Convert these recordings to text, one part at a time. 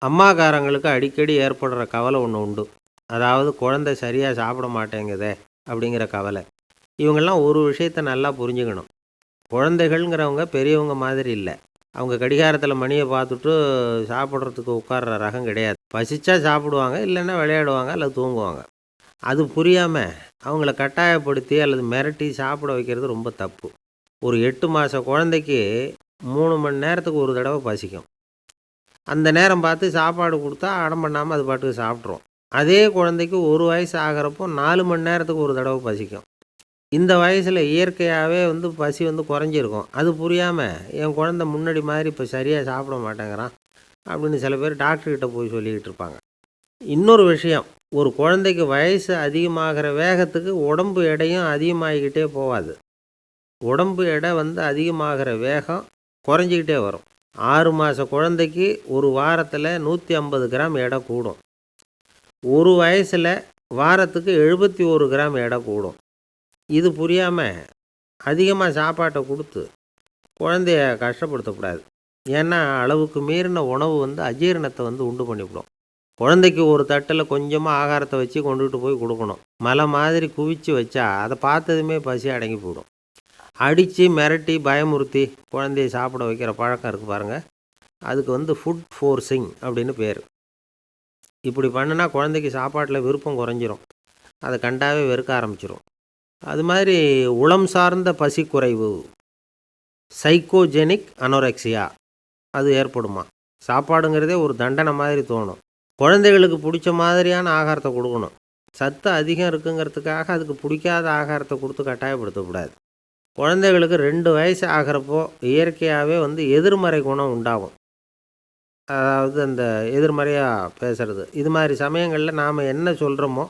அம்மாக்காரங்களுக்கு அடிக்கடி ஏற்படுற கவலை ஒன்று உண்டு. அதாவது குழந்தை சரியாக சாப்பிட மாட்டேங்குதே அப்படிங்கிற கவலை. இவங்கெல்லாம் ஒரு விஷயத்த நல்லா புரிஞ்சுக்கணும். குழந்தைகள்ங்கிறவங்க பெரியவங்க மாதிரி இல்லை. அவங்க கடிகாரத்தில் மணியை பார்த்துட்டு சாப்பிட்றதுக்கு உட்கார்ற ரகம் கிடையாது. பசிச்சா சாப்பிடுவாங்க, இல்லைன்னா விளையாடுவாங்க அல்லது தூங்குவாங்க. அது புரியாமல் அவங்கள கட்டாயப்படுத்தி அல்லது மிரட்டி சாப்பிட வைக்கிறது ரொம்ப தப்பு. ஒரு 8 மாத குழந்தைக்கு 3 மணி நேரத்துக்கு ஒரு தடவை பசிக்கும். அந்த நேரம் பார்த்து சாப்பாடு கொடுத்தா அடம் பண்ணாமல் அது பாட்டுக்கு சாப்பிட்ரும். அதே குழந்தைக்கு 1 வயசு ஆகிறப்போ 4 மணி நேரத்துக்கு ஒரு தடவை பசிக்கும். இந்த வயசில் இயற்கையாகவே பசி குறைஞ்சிருக்கும். அது புரியாமல் என் குழந்தை முன்னாடி மாதிரி இப்போ சரியாக சாப்பிட மாட்டேங்கிறான் அப்படின்னு சில பேர் டாக்டர்கிட்ட போய் சொல்லிக்கிட்டு இருப்பாங்க. இன்னொரு விஷயம், ஒரு குழந்தைக்கு வயசு அதிகமாகிற வேகத்துக்கு உடம்பு எடையும் அதிகமாகிக்கிட்டே போகாது. உடம்பு எடை அதிகமாகிற வேகம் குறைஞ்சிக்கிட்டே வரும். 6 மாத குழந்தைக்கு ஒரு வாரத்தில் 150 கிராம் எடை கூடும். ஒரு வயசில் வாரத்துக்கு 71 கிராம் எடை கூடும். இது புரியாமல் அதிகமாக சாப்பாட்டை கொடுத்து குழந்தைய கஷ்டப்படுத்தக்கூடாது. ஏன்னா அளவுக்கு மீறின உணவு அஜீரணத்தை உண்டு பண்ணிவிடும். குழந்தைக்கு ஒரு தட்டில் கொஞ்சமாக ஆகாரத்தை வச்சு கொண்டுகிட்டு போய் கொடுக்கணும். மலை மாதிரி குவிச்சு வச்சா அதை பார்த்ததுமே பசி அடங்கி போயிடும். அடித்து மிரட்டி பயமுறுத்தி குழந்தைய சாப்பிட வைக்கிற பழக்கம் இருக்குது பாருங்கள். அதுக்கு ஃபுட் ஃபோர்ஸிங் அப்படின்னு பேர். இப்படி பண்ணுனா குழந்தைக்கு சாப்பாட்டில் விருப்பம் குறைஞ்சிரும். அதை கண்டாவே வெறுக்க ஆரம்பிச்சிடும். அது மாதிரி உளம் சார்ந்த பசி குறைவு, சைக்கோஜெனிக் அனோரெக்சியா, அது ஏற்படுமா. சாப்பாடுங்கிறதே ஒரு தண்டனை மாதிரி தோணும். குழந்தைகளுக்கு பிடிச்ச மாதிரியான ஆகாரத்தை கொடுக்கணும். சத்து அதிகம் இருக்குங்கிறதுக்காக அதுக்கு பிடிக்காத ஆகாரத்தை கொடுத்து கட்டாயப்படுத்தக்கூடாது. குழந்தைகளுக்கு 2 வயசு ஆகிறப்போ இயற்கையாகவே எதிர்மறை குணம் உண்டாகும். அதாவது அந்த எதிர்மறையாக பேசுகிறது. இது மாதிரி சமயங்களில் நாம் என்ன சொல்கிறோமோ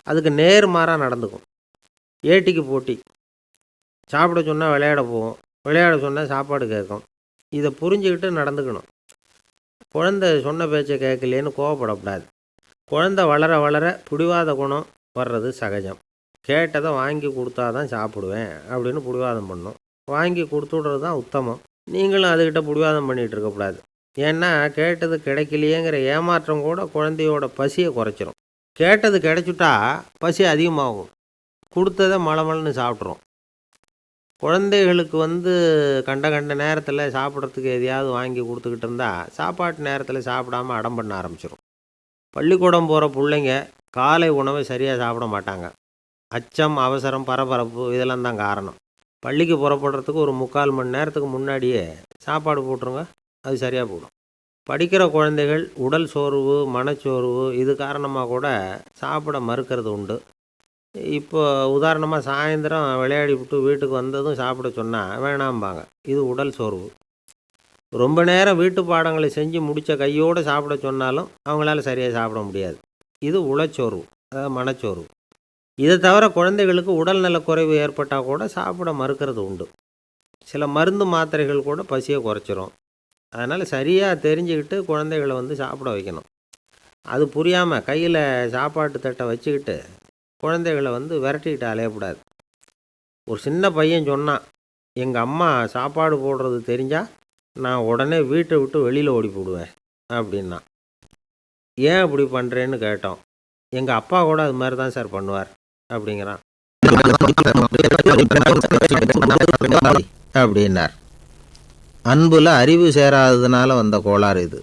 அதுக்கு நேர்மாறாக நடந்துக்கும். ஏட்டிக்கு போட்டி. சாப்பிட சொன்னால் விளையாட போவோம், விளையாட சொன்னால் சாப்பாடு கேட்கும். இதை புரிஞ்சுக்கிட்டு நடந்துக்கணும். குழந்தை சொன்ன பேச்சை கேட்கலேன்னு கோவப்படக்கூடாது. குழந்தை வளர வளர பிடிவாத குணம் வர்றது சகஜம். கேட்டதை வாங்கி கொடுத்தா தான் சாப்பிடுவேன் அப்படின்னு பிடிவாதம் பண்ணும். வாங்கி கொடுத்துடுறது தான் உத்தமம். நீங்களும் அதுக்கிட்ட பிடிவாதம் பண்ணிகிட்டு இருக்கக்கூடாது. ஏன்னா கேட்டது கிடைக்கலையேங்கிற ஏமாற்றம் கூட குழந்தையோட பசியை குறைச்சிரும். கேட்டது கிடைச்சிட்டா பசி அதிகமாகும். கொடுத்ததை மலமலன்னு சாப்பிட்றோம். குழந்தைகளுக்கு கண்ட கண்ட நேரத்தில் சாப்பிட்றதுக்கு எதையாவது வாங்கி கொடுத்துக்கிட்டு இருந்தால் சாப்பாட்டு நேரத்தில் சாப்பிடாமல் அடம் பண்ண ஆரம்பிச்சிடும். பள்ளிக்கூடம் போகிற பிள்ளைங்க காலை உணவை சரியாக சாப்பிட மாட்டாங்க. அச்சம், அவசரம், பரபரப்பு இதெல்லாம் தான் காரணம். பள்ளிக்கு புறப்படுறதுக்கு ஒரு 3/4 மணி நேரத்துக்கு முன்னாடியே சாப்பாடு போட்டுருங்க, அது சரியாக போடும். படிக்கிற குழந்தைகள் உடல் சோர்வு, மனச்சோர்வு இது காரணமாக கூட சாப்பிட மறுக்கிறது உண்டு. இப்போ உதாரணமாக சாயந்தரம் விளையாடி விட்டு வீட்டுக்கு வந்ததும் சாப்பிட சொன்னால் வேணாம்பாங்க. இது உடல் சோர்வு. ரொம்ப நேரம் வீட்டு பாடங்களை செஞ்சு முடித்த கையோடு சாப்பிட சொன்னாலும் அவங்களால சரியாக சாப்பிட முடியாது. இது உளச்சோர்வு, அதாவது மனச்சோர்வு. இதை தவிர குழந்தைகளுக்கு உடல் நலக்குறைவு ஏற்பட்டால் கூட சாப்பிட மறுக்கிறது உண்டு. சில மருந்து மாத்திரைகள் கூட பசியை குறைச்சிரும். அதனால் சரியாக தெரிஞ்சுக்கிட்டு குழந்தைகளை சாப்பிட வைக்கணும். அது புரியாமல் கையில் சாப்பாட்டு தட்டை வச்சுக்கிட்டு குழந்தைகளை விரட்டிக்கிட்டு அலையக்கூடாது. ஒரு சின்ன பையன் சொன்னான், எங்கள் அம்மா சாப்பாடு போடுறது தெரிஞ்சால் நான் உடனே வீட்டை விட்டு வெளியில் ஓடி போடுவேன் அப்படின்னா. ஏன் அப்படி பண்ணுறேன்னு கேட்டோம். எங்கள் அப்பா கூட அது மாதிரி தான் சார் பண்ணுவார் அப்படிங்கிறான் அப்படின்னார். அன்புல அறிவு சேராததுனால வந்த கோளாறு இது.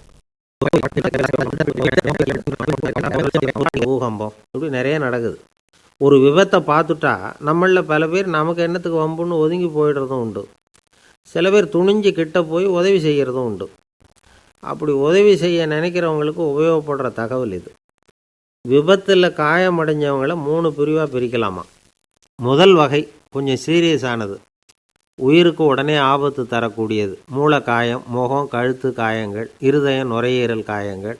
பூகம்பம் இப்படி நிறைய நடக்குது. ஒரு விபத்தை பார்த்துட்டா நம்மளில் பல பேர் நமக்கு என்னத்துக்கு வம்புன்னு ஒதுங்கி போயிடுறதும் உண்டு. சில பேர் துணிஞ்சு கிட்ட போய் உதவி செய்கிறதும் உண்டு. அப்படி உதவி செய்ய நினைக்கிறவங்களுக்கு உபயோகப்படுற தகவல் இது. விபத்தில் காயமடைஞ்சவங்களை 3 பிரிவாக பிரிக்கலாமா. முதல் வகை கொஞ்சம் சீரியஸானது, உயிருக்கு உடனே ஆபத்து தரக்கூடியது. மூளை காயம், முகம், கழுத்து காயங்கள், இருதயம், நுரையீரல் காயங்கள்,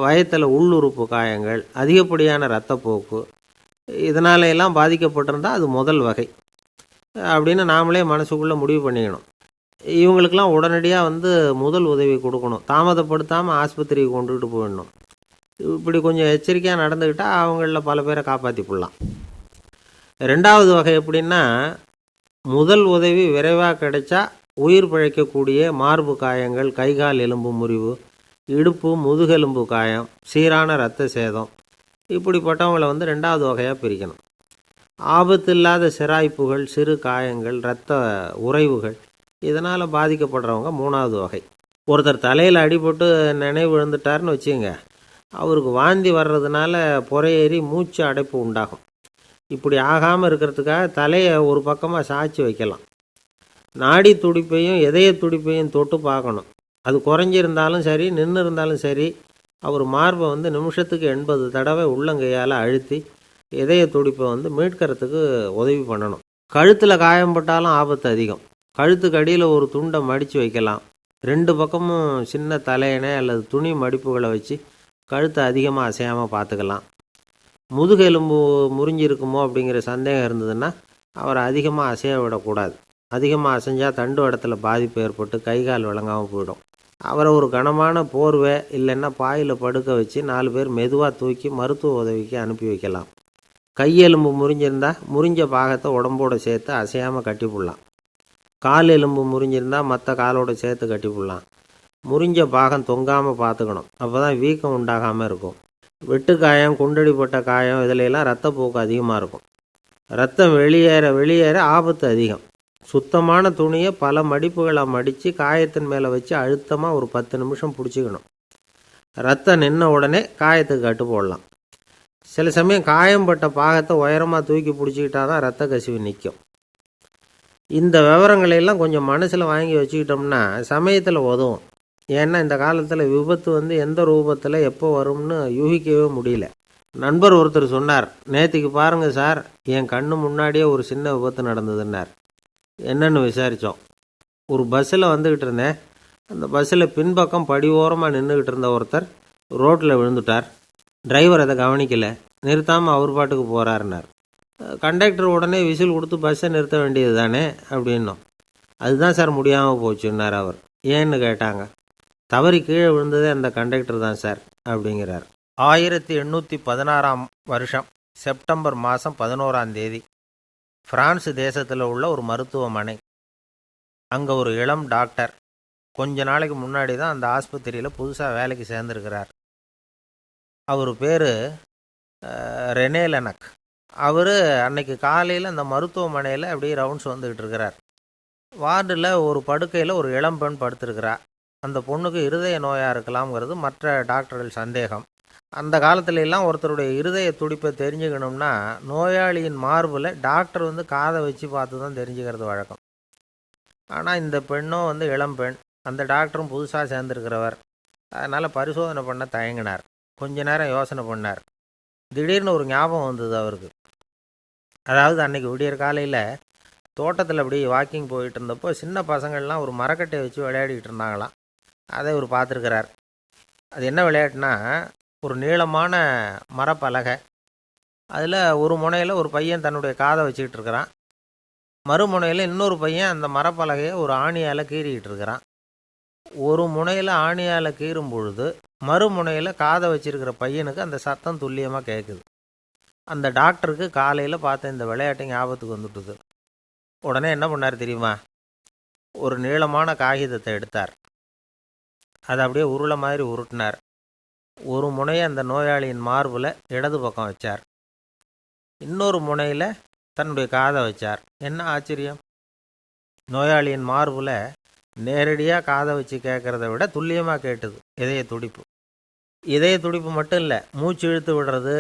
வயத்தில் உள்ளுறுப்பு காயங்கள், அதிகப்படியான இரத்தப்போக்கு, இதனால எல்லாம் பாதிக்கப்பட்டிருந்தால் அது முதல் வகை அப்படின்னு நாமளே மனசுக்குள்ளே முடிவு பண்ணிக்கணும். இவங்களுக்கெல்லாம் உடனடியாக முதல் உதவி கொடுக்கணும். தாமதப்படுத்தாமல் ஆஸ்பத்திரிக்கு கொண்டுகிட்டு போயிடணும். இப்படி கொஞ்சம் எச்சரிக்கையாக நடந்துக்கிட்டால் அவங்களில் பல பேரை காப்பாற்றி போடலாம். 2வது வகை எப்படின்னா, முதல் உதவி விரைவாக கிடைச்சா உயிர் பிழைக்கக்கூடிய மார்பு காயங்கள், கைகால் எலும்பு முறிவு இடுப்பு முதுகெலும்பு காயம், சீரான இரத்த சேதம், இப்படிப்பட்டவங்களை வந்து 2வது வகையாக பிரிக்கணும். ஆபத்து இல்லாத சிராய்ப்புகள், சிறு காயங்கள், இரத்த உறைவுகள், இதனால் பாதிக்கப்படுறவங்க 3வது வகை. ஒருத்தர் தலையில் அடிபட்டு நினைவு விழுந்துட்டார்னு வச்சுங்க, அவருக்கு வாந்தி வர்றதுனால புறையேறி மூச்சு அடைப்பு உண்டாகும். இப்படி ஆகாமல் இருக்கிறதுக்காக தலையை ஒரு பக்கமாக சாய்ச்சி வைக்கலாம். நாடி துடிப்பையும் இதய துடிப்பையும் தொட்டு பார்க்கணும். அது குறைஞ்சிருந்தாலும் சரி, நின்று இருந்தாலும் சரி, அவர் மார்பை வந்து நிமிஷத்துக்கு 80 தடவை உள்ளங்கையால் அழுத்தி இதய துடிப்பை வந்து மீட்கிறதுக்கு உதவி பண்ணணும். கழுத்தில் காயம்பட்டாலும் ஆபத்து அதிகம். கழுத்துக்கு அடியில் ஒரு துண்டை மடித்து வைக்கலாம். 2 பக்கமும் சின்ன தலையணை அல்லது துணி மடிப்புகளை வச்சு கழுத்தை அதிகமாக அசையாமல் பார்த்துக்கலாம். முதுகெலும்பு முறிஞ்சிருக்குமோ அப்படிங்கிற சந்தேகம் இருந்ததுன்னா அவரை அதிகமாக அசைய விடக்கூடாது. அதிகமாக அசைஞ்சால் தண்டு இடத்துல பாதிப்பு ஏற்பட்டு கை கால் விளங்காமல் போயிடும். அவரை ஒரு கனமான போர்வை இல்லைன்னா பாயில் படுக்க வச்சு 4 பேர் மெதுவாக தூக்கி மருத்துவ உதவிக்கு அனுப்பி வைக்கலாம். கையெலும்பு முறிஞ்சிருந்தால் முறிஞ்ச பாகத்தை உடம்போடு சேர்த்து அசையாமல் கட்டி போடலாம். கால் எலும்பு முறிஞ்சிருந்தால் மற்ற காலோடு சேர்த்து கட்டி போடலாம். முறிஞ்ச பாகம் தொங்காமல் பார்த்துக்கணும். அப்போ தான் வீக்கம் உண்டாகாமல் இருக்கும். வெட்டு காயம், குண்டடிப்பட்ட காயம், இதிலெல்லாம் இரத்தப்போக்கு அதிகமாக இருக்கும். ரத்தம் வெளியேற ஆபத்து அதிகம். சுத்தமான துணியை பல மடிப்புகளை மடித்து காயத்தின் மேலே வச்சு அழுத்தமாக ஒரு 10 நிமிஷம் பிடிச்சிக்கணும். ரத்தம் நின்ன உடனே காயத்துக்கு கட்டு போடலாம். சில சமயம் காயம்பட்ட பாகத்தை உயரமாக தூக்கி பிடிச்சிக்கிட்டா தான் ரத்த கசிவு நிற்கும். இந்த விவரங்களையெல்லாம் கொஞ்சம் மனசில் வாங்கி வச்சுக்கிட்டோம்னா சமயத்தில் உதவும். ஏன்னா இந்த காலத்தில் விபத்து வந்து எந்த ரூபத்தில் எப்போ வரும்னு யூகிக்கவே முடியல. நண்பர் ஒருத்தர் சொன்னார், நேற்றுக்கு பாருங்கள் சார், என் கண்ணு முன்னாடியே ஒரு சின்ன விபத்து நடந்ததுன்னார். என்னன்னு விசாரித்தோம். ஒரு பஸ்ஸில் வந்துக்கிட்டு இருந்தேன். அந்த பஸ்ஸில் பின்பக்கம் படி ஓரமாக நின்றுக்கிட்டு இருந்த ஒருத்தர் ரோட்டில் விழுந்துட்டார். டிரைவர் அதை கவனிக்கலை, நிறுத்தாமல் அவர் பாட்டுக்கு போகிறாருன்னார். கண்டக்டர் உடனே விசில் கொடுத்து பஸ்ஸை நிறுத்த வேண்டியது தானே அப்படின்னோம். அதுதான் சார் முடியாமல் போச்சுன்னார் அவர். ஏன்னு கேட்டாங்க. தவறி கீழே விழுந்ததே அந்த கண்டக்டர் தான் சார் அப்படிங்கிறார். 1816ஆம் வருஷம் செப்டம்பர் மாதம் 11ஆம் தேதி பிரான்ஸ் தேசத்தில் உள்ள ஒரு மருத்துவமனை. அங்கே ஒரு இளம் டாக்டர் கொஞ்ச நாளைக்கு முன்னாடி தான் அந்த ஆஸ்பத்திரியில் புதுசாக வேலைக்கு சேர்ந்துருக்கிறார். அவர் பேர் ரெனே லெனக். அவர் அன்னைக்கு காலையில் அந்த மருத்துவமனையில் அப்படியே ரவுண்ட்ஸ் வந்துக்கிட்டு இருக்கிறார். வார்டில் ஒரு படுக்கையில் ஒரு இளம்பெண் படுத்திருக்கிறார். அந்த பொண்ணுக்கு இருதய நோயாக இருக்கலாம்ங்கிறது மற்ற டாக்டர்கள் சந்தேகம். அந்த காலத்துல எல்லாம் ஒருத்தருடைய இருதய துடிப்பை தெரிஞ்சுக்கணும்னா நோயாளியின் மார்பில் டாக்டர் வந்து காதை வச்சு பார்த்து தான் தெரிஞ்சுக்கிறது வழக்கம். ஆனால் இந்த பெண்ணும் வந்து இளம்பெண், அந்த டாக்டரும் புதுசாக சேர்ந்துருக்கிறவர். அதனால் பரிசோதனை பண்ண தயங்கினார். கொஞ்ச நேரம் யோசனை பண்ணார். திடீர்னு ஒரு ஞாபகம் வந்தது அவருக்கு. அதாவது அன்னைக்கு விடியற் காலையில் தோட்டத்தில் அப்படி வாக்கிங் போயிட்டு இருந்தப்போ சின்ன பசங்கள்லாம் ஒரு மரக்கட்டையை வச்சு விளையாடிக்கிட்டு இருந்தாங்களாம். அதை இவர் பார்த்துருக்கிறார். அது என்ன விளையாட்டுனா, ஒரு நீளமான மரப்பலகை, அதில் ஒரு முனையில் ஒரு பையன் தன்னுடைய காதை வச்சுக்கிட்டு இருக்கிறான். மறுமுனையில் இன்னொரு பையன் அந்த மரப்பலகையை ஒரு ஆணியால் கீறிக்கிட்டு இருக்கிறான். ஒரு முனையில் ஆணியால் கீறும் பொழுது மறுமுனையில் காதை வச்சிருக்கிற பையனுக்கு அந்த சத்தம் துல்லியமாக கேட்குது. அந்த டாக்டருக்கு காலையில் பார்த்த இந்த விளையாட்டு ஞாபகத்துக்கு வந்துட்டுது. உடனே என்ன பண்ணார் தெரியுமா? ஒரு நீளமான காகிதத்தை எடுத்தார். அதை அப்படியே உருளை மாதிரி உருட்டினார். ஒரு முனையை அந்த நோயாளியின் மார்பில் இடது பக்கம் வச்சார். இன்னொரு முனையில் தன்னுடைய காதை வச்சார். என்ன ஆச்சரியம்! நோயாளியின் மார்பில் நேரடியாக காதை வச்சு கேட்குறத விட துல்லியமாக கேட்டுது இதய துடிப்பு. இதய துடிப்பு மட்டும் இல்லை, மூச்சு இழுத்து விடுறது,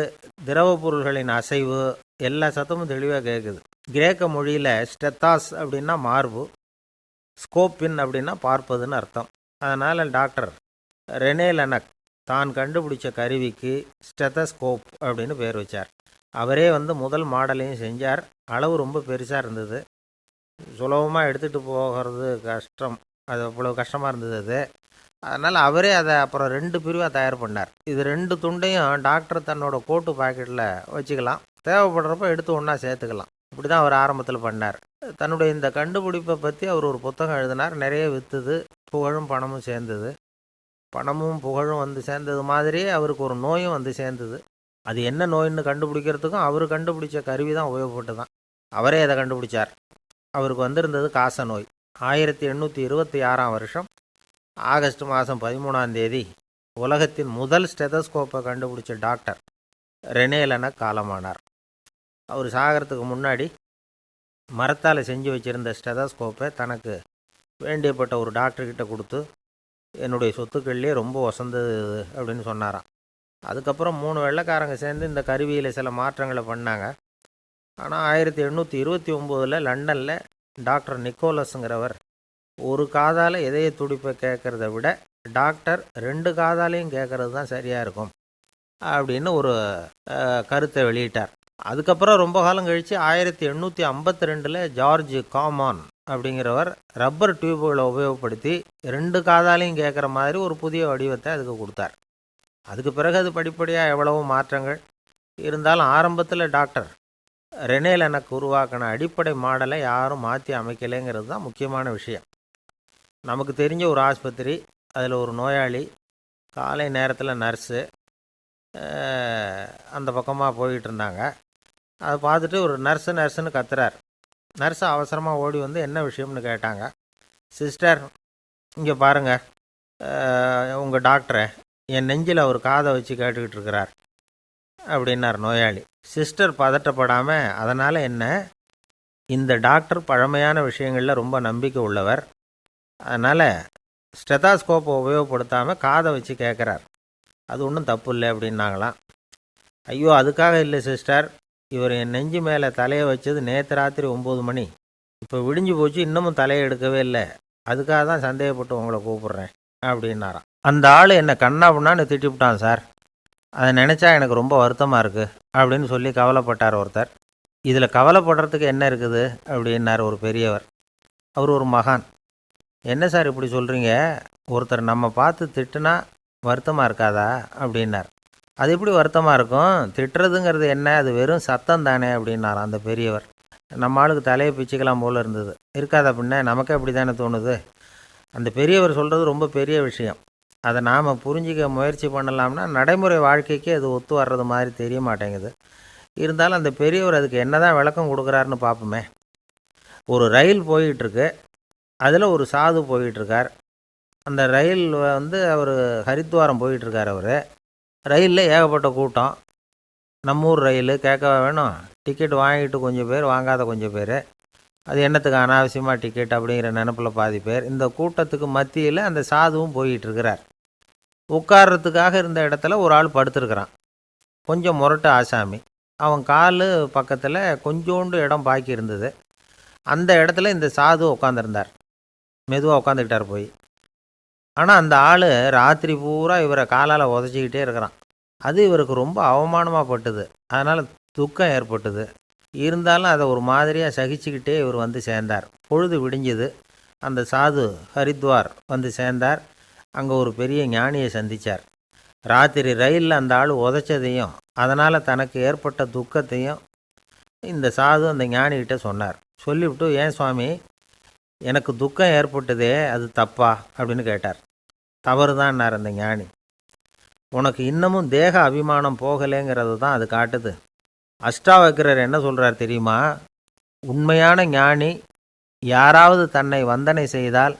திரவ பொருள்களின் அசைவு, எல்லா சத்தமும் தெளிவாக கேட்குது. கிரேக்க மொழியில் ஸ்டெத்தாஸ் அப்படின்னா மார்பு, ஸ்கோப்பின் அப்படின்னா பார்ப்பதுன்னு அர்த்தம். அதனால் டாக்டர் ரெனே லெனக் தான் கண்டுபிடிச்ச கருவிக்கு ஸ்டெத்தஸ்கோப் அப்படின்னு பேர் வச்சார். அவரே வந்து முதல் மாடலையும் செஞ்சார். அளவு ரொம்ப பெருசாக இருந்தது, சுலபமாக எடுத்துகிட்டு போகிறது கஷ்டம். அது அவ்வளோ கஷ்டமாக இருந்தது அது. அதனால் அவரே அதை அப்புறம் 2 பிரிவாக தயார் பண்ணார். இது 2 துண்டையும் டாக்டர் தன்னோட கோட்டு பாக்கெட்டில் வச்சுக்கலாம், தேவைப்படுறப்ப எடுத்து ஒன்றா சேர்த்துக்கலாம். இப்படி தான் அவர் ஆரம்பத்தில் பண்ணார். தன்னுடைய இந்த கண்டுபிடிப்பை பற்றி அவர் ஒரு புத்தகம் எழுதினார். நிறைய விற்றுது, புகழும் பணமும் சேர்ந்தது. பணமும் புகழும் வந்து சேர்ந்தது மாதிரியே அவருக்கு ஒரு நோயும் வந்து சேர்ந்தது. அது என்ன நோயின்னு கண்டுபிடிக்கிறதுக்கும் அவர் கண்டுபிடிச்ச கருவி தான் உபயோகப்பட்டு தான். அவரே அதை கண்டுபிடிச்சார். அவருக்கு வந்திருந்தது காச நோய். 1826ஆம் வருஷம் ஆகஸ்ட் மாதம் 13ஆம் தேதி உலகத்தின் முதல் ஸ்டெதஸ்கோப்பை கண்டுபிடிச்ச டாக்டர் ரெனே லெனக் காலமானார். அவர் சாகிறதுக்கு முன்னாடி மரத்தால் செஞ்சு வச்சுருந்த ஸ்டெதஸ்கோப்பை தனக்கு வேண்டியப்பட்ட ஒரு டாக்டர்கிட்ட கொடுத்து, என்னுடைய சொத்துக்கள்லேயே ரொம்ப வசந்தது அப்படின்னு சொன்னாராம். அதுக்கப்புறம் 3 வெள்ளைக்காரங்க சேர்ந்து இந்த கருவியில் சில மாற்றங்களை பண்ணாங்க. ஆனால் 1829 லண்டனில் டாக்டர் நிக்கோலஸுங்கிறவர் ஒரு காதால் இதய துடிப்பை கேட்குறத விட டாக்டர் 2 காதாலையும் கேட்குறது தான் சரியாக இருக்கும் அப்படின்னு ஒரு கருத்தை வெளியிட்டார். அதுக்கப்புறம் ரொம்ப காலம் கழித்து 1852 ஜார்ஜ் காமான் அப்படிங்கிறவர் ரப்பர் டியூப்களை உபயோகப்படுத்தி 2 காதாலையும் கேட்குற மாதிரி ஒரு புதிய வடிவத்தை அதுக்கு கொடுத்தார். அதுக்கு பிறகு அது படிப்படியாக எவ்வளவோ மாற்றங்கள் இருந்தாலும் ஆரம்பத்தில் டாக்டர் ரெனே லெனக் உருவாக்கின அடிப்படை மாடலை யாரும் மாற்றி அமைக்கலைங்கிறது தான் முக்கியமான விஷயம். நமக்கு தெரிஞ்ச ஒரு ஆஸ்பத்திரி, அதில் ஒரு நோயாளி, காலை நேரத்தில் நர்ஸு அந்த பக்கமாக போயிட்டு இருந்தாங்க. அதை பார்த்துட்டு ஒரு நர்ஸுன்னு கத்துறார். நர்ஸு அவசரமாக ஓடி வந்து என்ன விஷயம்னு கேட்டாங்க. சிஸ்டர், இங்கே பாருங்கள், உங்கள் டாக்டரை என் நெஞ்சில் ஒரு காதை வச்சு கேட்டுக்கிட்டு இருக்கிறார் அப்படின்னார் நோயாளி. சிஸ்டர் பதட்டப்படாமல், அதனால் என்ன, இந்த டாக்டர் பழமையான விஷயங்களில் ரொம்ப நம்பிக்கை உள்ளவர், அதனால் ஸ்டெதாஸ்கோப்பை உபயோகப்படுத்தாமல் காதை வச்சு கேட்குறார், அது ஒன்றும் தப்பு இல்லை அப்படின்னாங்களாம். ஐயோ, அதுக்காக இல்லை சிஸ்டர், இவர் என் நெஞ்சு மேலே தலையை வச்சது நேற்று ராத்திரி 9 மணி, இப்போ விடிஞ்சு போச்சு, இன்னமும் தலையை எடுக்கவே இல்லை, அதுக்காக தான் சந்தேகப்பட்டு உங்களை கூப்பிட்றேன் அப்படின்னாராம். அந்த ஆள் என்னை கண்ணாப்புண்ணான்னு திட்டிவிட்டான் சார், அதை நினச்சா எனக்கு ரொம்ப வருத்தமாக இருக்குது அப்படின்னு சொல்லி கவலைப்பட்டார் ஒருத்தர். இதில் கவலைப்படுறதுக்கு என்ன இருக்குது அப்படின்னார் ஒரு பெரியவர். அவர் ஒரு மகான். என்ன சார் இப்படி சொல்கிறீங்க, ஒருத்தர் நம்ம பார்த்து திட்டுனா வருத்தமாக இருக்காதா அப்படின்னார். அது எப்படி வருத்தமாக இருக்கும், திட்டுறதுங்கிறது என்ன, அது வெறும் சத்தம் தானே அப்படின்னார் அந்த பெரியவர். நம்ம ஆளுக்கு தலையை பிச்சுக்கலாம் போல் இருந்தது. இருக்காதா பின்ன, நமக்கே அப்படி தானே தோணுது. அந்த பெரியவர் சொல்கிறது ரொம்ப பெரிய விஷயம், அதை நாம் புரிஞ்சிக்க முயற்சி பண்ணலாம்னா நடைமுறை வாழ்க்கைக்கு அது ஒத்து வர்றது மாதிரி தெரிய மாட்டேங்குது. இருந்தாலும் அந்த பெரியவர் அதுக்கு என்ன தான் விளக்கம் கொடுக்குறாருன்னு பார்ப்போமே. ஒரு ரயில் போயிட்டுருக்கு, அதில் ஒரு சாது போயிட்டுருக்கார். அந்த ரயில் அவர் ஹரித்வாரம் போயிட்டுருக்கார். அவர் ரயிலில் ஏகப்பட்ட கூட்டம், நம்ம ஊர் ரயில் கேட்க வேணும், டிக்கெட் வாங்கிட்டு கொஞ்சம் பேர், வாங்காத கொஞ்சம் பேர், அது என்னத்துக்கு அனாவசியமாக டிக்கெட் அப்படிங்கிற நினப்பில் பாதி பேர். இந்த கூட்டத்துக்கு மத்தியில் அந்த சாதுவும் போயிட்டுருக்கிறார். உட்கார்றதுக்காக இருந்த இடத்துல ஒரு ஆள் படுத்துருக்கிறான், கொஞ்சம் முரட்டு ஆசாமி. அவன் கால் பக்கத்தில் கொஞ்சோண்டு இடம் பாக்கி இருந்தது. அந்த இடத்துல இந்த சாது உட்காந்துருந்தார். மெதுவாக உட்காந்துக்கிட்டார் போய். ஆனால் அந்த ஆள் ராத்திரி பூரா இவரை காலால் உதச்சிக்கிட்டே இருக்கிறான். அது இவருக்கு ரொம்ப அவமானமாக பட்டுது. அதனால் துக்கம் ஏற்பட்டுது. இருந்தாலும் அதை ஒரு மாதிரியாக சகிச்சுக்கிட்டே இவர் வந்து சேர்ந்தார். பொழுது விடிஞ்சுது. அந்த சாது ஹரித்வார் வந்து சேர்ந்தார். அங்கே ஒரு பெரிய ஞானியை சந்தித்தார். ராத்திரி ரயிலில் அந்த ஆள் உதைச்சதையும் அதனால் தனக்கு ஏற்பட்ட துக்கத்தையும் இந்த சாது அந்த ஞானிகிட்ட சொன்னார். சொல்லிவிட்டு, ஏன் சுவாமி, எனக்கு துக்கம் ஏற்பட்டதே அது தப்பா அப்படின்னு கேட்டார். தவறு தான்னார் அந்த ஞானி. உனக்கு இன்னமும் தேக அபிமானம் போகலைங்கிறது தான் அது காட்டுது. அஷ்டாவக்கிரர் என்ன சொல்கிறார் தெரியுமா, உண்மையான ஞானி யாராவது தன்னை வந்தனை செய்தால்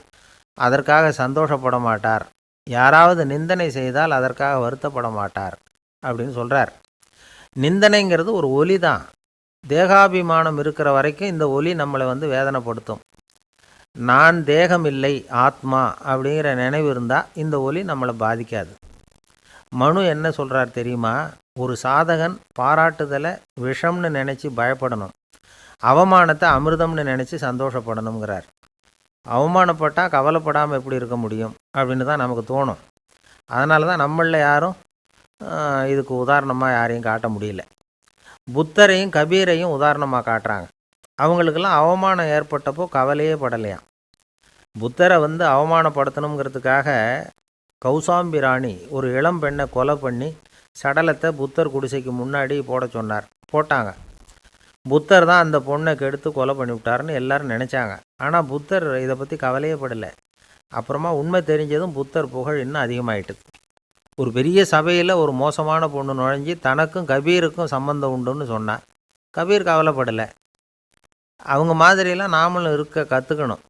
அதற்காக சந்தோஷப்பட மாட்டார், யாராவது நிந்தனை செய்தால் அதற்காக வருத்தப்பட மாட்டார் அப்படின்னு சொல்கிறார். நிந்தனைங்கிறது ஒரு ஒலி தான். தேகாபிமானம் இருக்கிற வரைக்கும் இந்த ஒலி நம்மளை வேதனைப்படுத்தும். நான் தேகம் இல்லை, ஆத்மா அப்படிங்கிற நினைவு இருந்தால் இந்த ஒலி நம்மளை பாதிக்காது. மனு என்ன சொல்கிறார் தெரியுமா, ஒரு சாதகன் பாராட்டுதலை விஷம்னு நினச்சி பயப்படணும், அவமானத்தை அமிர்தம்னு நினச்சி சந்தோஷப்படணுங்கிறார். அவமானப்பட்டால் கவலைப்படாமல் எப்படி இருக்க முடியும் அப்படின்னு தான் நமக்கு தோணும். அதனால தான் நம்மளில் யாரும் இதுக்கு உதாரணமாக யாரையும் காட்ட முடியல. புத்தரையும் கபீரையும் உதாரணமாக காட்டுறாங்க. அவங்களுக்கெல்லாம் அவமானம் ஏற்பட்டப்போ கவலையே படலையாம். புத்தரை அவமானப்படுத்தணுங்கிறதுக்காக கௌசாம்பி ராணி ஒரு இளம் பெண்ணை கொலை பண்ணி சடலத்தை புத்தர் குடிசைக்கு முன்னாடி போட சொன்னார். போட்டாங்க. புத்தர் தான் அந்த பொண்ணை கெடுத்து கொலை பண்ணிவிட்டாருன்னு எல்லாரும் நினச்சாங்க. ஆனால் புத்தர் இதை பற்றி கவலையே படலை. அப்புறமா உண்மை தெரிஞ்சதும் புத்தர் புகழ் இன்னும் அதிகமாயிட்டுது. ஒரு பெரிய சபையில் ஒரு மோசமான பொண்ணு நுழைஞ்சி தனக்கும் கபீருக்கும் சம்பந்தம் உண்டுன்னு சொன்னார். கபீர் கவலைப்படலை. அவங்க மாதிரியெல்லாம் நாமளும் இருக்க கற்றுக்கணும்.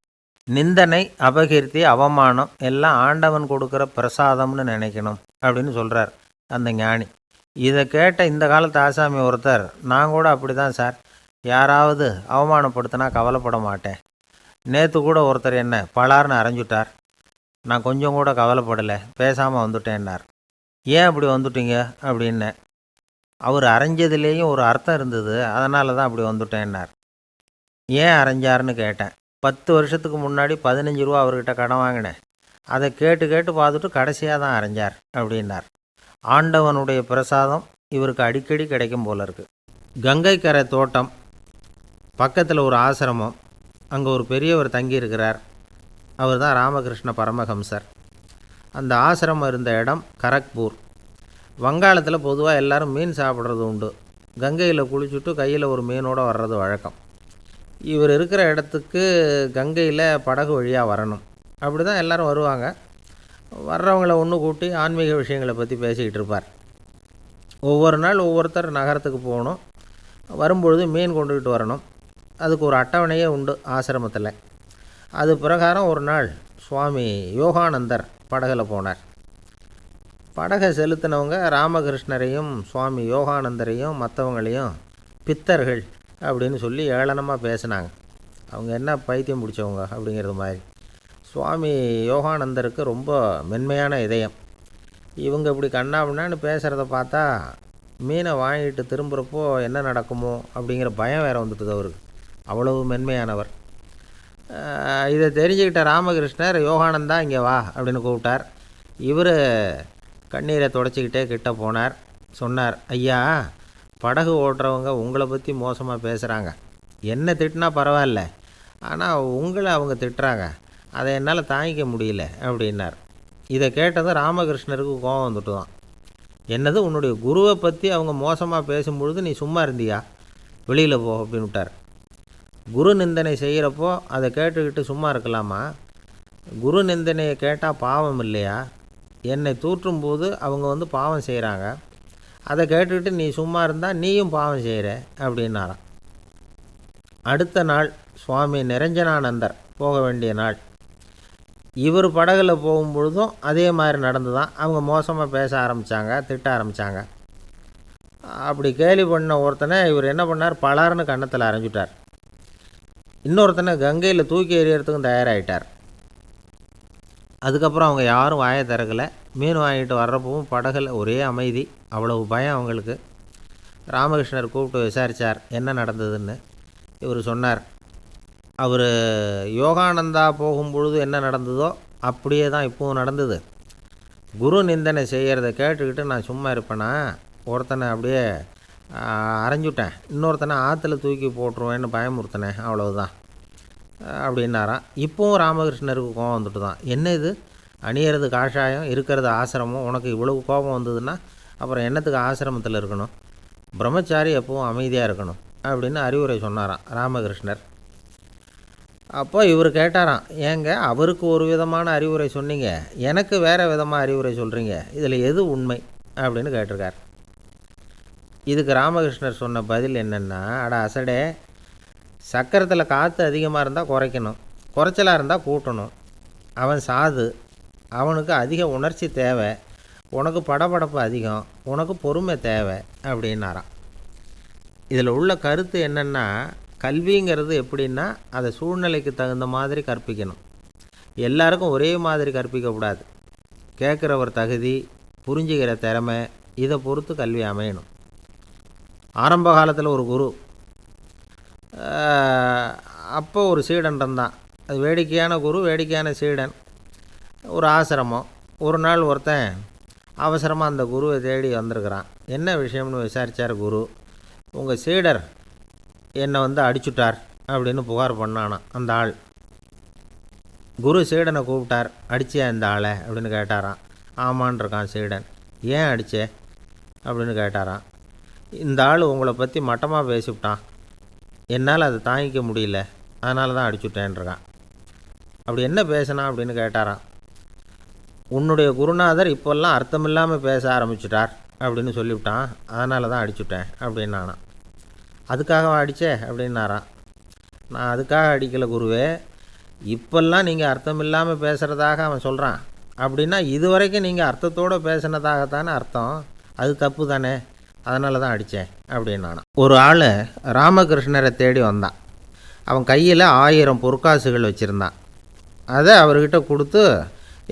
நிந்தனை, அபகீர்த்தி, அவமானம் எல்லாம் ஆண்டவன் கொடுக்குற பிரசாதம்னு நினைக்கணும் அப்படின்னு சொல்கிறார் அந்த ஞானி. இதை கேட்ட இந்த காலத்து ஆசாமி ஒருத்தர், நான் கூட அப்படி தான் சார், யாராவது அவமானப்படுத்தினா கவலைப்பட மாட்டேன். நேற்று கூட ஒருத்தர் என்ன பலார்னு அரைஞ்சுட்டார், நான் கொஞ்சம் கூட கவலைப்படலை, பேசாமல் வந்துட்டேன்னார். ஏன் அப்படி வந்துட்டீங்க அப்படின்னேன். அவர் அரைஞ்சதுலேயும் ஒரு அர்த்தம் இருந்தது, அதனால தான் அப்படி வந்துட்டேன்னார். ஏன் அரைஞ்சாருன்னு கேட்டேன். 10 வருஷத்துக்கு முன்னாடி 15 ரூபா அவர்கிட்ட கடன் வாங்கினேன், அதை கேட்டு கேட்டு பார்த்துட்டு கடைசியாக தான் அரைஞ்சார் அப்படின்னார். ஆண்டவனுடைய பிரசாதம் இவருக்கு அடிக்கடி கிடைக்கும் போல இருக்கு. கங்கை கரை தோட்டம் பக்கத்தில் ஒரு ஆசிரமம், அங்கே ஒரு பெரியவர் தங்கியிருக்கிறார். அவர் தான் ராமகிருஷ்ண பரமஹம்சர். அந்த ஆசிரமம் இருந்த இடம் கரக்பூர். வங்காளத்தில் பொதுவாக எல்லோரும் மீன் சாப்பிட்றது உண்டு. கங்கையில் குளிச்சுட்டு கையில் ஒரு மீனோடு வர்றது வழக்கம். இவர் இருக்கிற இடத்துக்கு கங்கையில் படகு வழியாக வரணும். அப்படி தான் எல்லோரும் வருவாங்க. வர்றவங்கள ஒன்று கூட்டி ஆன்மீக விஷயங்களை பற்றி பேசிக்கிட்டு இருப்பார். ஒவ்வொரு நாள் ஒவ்வொருத்தர் நகரத்துக்கு போகணும், வரும்பொழுது மீன் கொண்டுக்கிட்டு வரணும். அதுக்கு ஒரு அட்டவணையே உண்டு ஆசிரமத்தில். அது பிரகாரம் ஒரு நாள் சுவாமி யோகானந்தர் படகில் போனார். படகை செலுத்தினவங்க ராமகிருஷ்ணரையும் சுவாமி யோகானந்தரையும் மற்றவங்களையும் பித்தர்கள் அப்படின்னு சொல்லி ஏளனமாக பேசினாங்க. அவங்க என்ன பைத்தியம் பிடிச்சவங்க அப்படிங்கிறது மாதிரி. சுவாமி யோகானந்தருக்கு ரொம்ப மென்மையான இதயம். இவங்க இப்படி கண்ணாபின்னான்னு பேசுகிறத பார்த்தா மீனை வாங்கிட்டு திரும்புகிறப்போ என்ன நடக்குமோ அப்படிங்கிற பயம் வேறு வந்துட்டுது அவருக்கு. அவ்வளவு மென்மையானவர். இதை தெரிஞ்சுக்கிட்ட ராமகிருஷ்ணர், யோகானந்தா இங்கே வா அப்படின்னு கூப்பிட்டார். இவர் கண்ணீரை தொடச்சிக்கிட்டே கிட்ட போனார். சொன்னார், ஐயா, படகு ஓட்டுறவங்க உங்களை பற்றி மோசமாக பேசுகிறாங்க. என்ன திட்டினா பரவாயில்ல, ஆனால் உங்களை அவங்க திட்டுறாங்க, அதை என்னால் தாங்கிக்க முடியல அப்படின்னார். இதை கேட்டதும் ராமகிருஷ்ணருக்கு கோபம் வந்துட்டு தான். என்னது, உன்னுடைய குருவை பற்றி அவங்க மோசமாக பேசும்பொழுது நீ சும்மா இருந்தியா, வெளியில் போ அப்படின்னு விட்டார். குரு நிந்தனை செய்கிறப்போ அதை கேட்டுக்கிட்டு சும்மா இருக்கலாமா? குரு நிந்தனையை கேட்டால் பாவம் இல்லையா? என்னை தூற்றும் போது அவங்க பாவம் செய்கிறாங்க, அதை கேட்டுக்கிட்டு நீ சும்மா இருந்தால் நீயும் பாவம் செய்கிற அப்படின்னாராம். அடுத்த நாள் சுவாமி நிரஞ்சனானந்தர் போக வேண்டிய நாள். இவர் படகுல போகும்பொழுதும் அதே மாதிரி நடந்து தான். அவங்க மோசமாக பேச ஆரம்பித்தாங்க, திட்ட ஆரம்பித்தாங்க. அப்படி கேலி பண்ண ஒருத்தனை இவர் என்ன பண்ணார், பலார்னு கன்னத்தில் அரைஞ்சிட்டார். இன்னொருத்தனை கங்கையில் தூக்கி எறியறதுக்கும் தயாராகிட்டார். அதுக்கப்புறம் அவங்க யாரும் வாயை திறக்கலை. மீன் வாங்கிட்டு வர்றப்பவும் படகுல ஒரே அமைதி. அவ்வளவு பயம் அவங்களுக்கு. ராமகிருஷ்ணர் கூப்பிட்டு விசாரித்தார் என்ன நடந்ததுன்னு. இவர் சொன்னார், அவர் யோகானந்தா போகும்பொழுது என்ன நடந்ததோ அப்படியே தான் இப்போவும் நடந்தது. குரு நிந்தனை செய்கிறத கேட்டுக்கிட்டு நான் சும்மா இருப்பேனா? ஒருத்தனை அப்படியே அரைஞ்சுட்டேன், இன்னொருத்தனை ஆற்றுல தூக்கி போட்டுருவேன்னு பயமுறுத்தினேன், அவ்வளவுதான் அப்படின்னாராம். இப்போவும் ராமகிருஷ்ணருக்கு கோபம் வந்துட்டு தான். என்ன இது, அணியறது காஷாயம், இருக்கிறது ஆசிரமம், உனக்கு இவ்வளவு கோபம் வந்ததுன்னா அப்புறம் என்னத்துக்கு ஆசிரமத்தில் இருக்கணும்? பிரம்மச்சாரி எப்பவும் அமைதியாக இருக்கணும் அப்படின்னு அறிவுரை சொன்னாராம் ராமகிருஷ்ணர். அப்போ இவர் கேட்டாராம், ஏங்க அவருக்கு ஒரு விதமான அறிவுரை சொன்னீங்க, எனக்கு வேறு விதமாக அறிவுரை சொல்கிறீங்க, இதில் எது உண்மை அப்படின்னு கேட்டிருக்கார். இதுக்கு ராமகிருஷ்ணர் சொன்ன பதில் என்னென்னா, அட அசடே, சக்கரத்தில் காற்று அதிகமாக இருந்தால் குறைக்கணும், குறைச்சலாக இருந்தால் கூட்டணும். அவன் சாது, அவனுக்கு அதிக உணர்ச்சி தேவை, உனக்கு படபடப்பு அதிகம், உனக்கு பொறுமை தேவை அப்படின்னாராம். இதில் உள்ள கருத்து என்னென்னா, கல்விங்கிறது எப்படின்னா அதை சூழ்நிலைக்கு தகுந்த மாதிரி கற்பிக்கணும். எல்லாருக்கும் ஒரே மாதிரி கற்பிக்கக்கூடாது. கேட்குறவர் தகுதி, புரிஞ்சுக்கிற திறமை, இதை பொறுத்து கல்வி அமையணும். ஆரம்ப காலத்தில் ஒரு குரு, அப்போ ஒரு சீடன் இருந்தான். அது வேடிக்கையான குரு, வேடிக்கையான சீடன். ஒரு ஆசிரமம். ஒரு நாள் ஒருத்தன் அவசரமாக அந்த குருவை தேடி வந்திருக்கிறான். என்ன விஷயம்னு விசாரித்தார் குரு. உங்கள் சீடர் என்னை அடிச்சுட்டார் அப்படின்னு புகார் பண்ணானான் அந்த ஆள். குரு சீடனை கூப்பிட்டார். அடிச்சியா இந்த ஆளை அப்படின்னு கேட்டாரான். ஆமான் இருக்கான் சீடன். ஏன் அடித்தே அப்படின்னு கேட்டாரான். இந்த ஆள் உங்களை பற்றி மட்டமாக பேசிவிட்டான், என்னால் அதை தாங்கிக்க முடியல, அதனால தான் அடிச்சுட்டேன்ருக்கான். அப்படி என்ன பேசினான் அப்படின்னு கேட்டாரான். உன்னுடைய குருநாதர் இப்போல்லாம் அர்த்தமில்லாமல் பேச ஆரம்பிச்சிட்டார் அப்படின்னு சொல்லிவிட்டான், அதனால தான் அடிச்சுட்டேன் அப்படின்னானா. அதுக்காக அடித்தே அப்படின்னாரான். நான் அதுக்காக அடிக்கலை குருவே, இப்பெல்லாம் நீங்கள் அர்த்தம் இல்லாமல் பேசுகிறதாக அவன் சொல்கிறான். அப்படின்னா இதுவரைக்கும் நீங்கள் அர்த்தத்தோடு பேசினதாகத்தானே அர்த்தம். அது தப்பு தானே, அதனால தான் அடித்தேன் அப்படின்னு நானும். ஒரு ஆள் ராமகிருஷ்ணரை தேடி வந்தான். அவன் கையில் 1000 பொற்காசுகள் வச்சுருந்தான். அதை அவர்கிட்ட கொடுத்து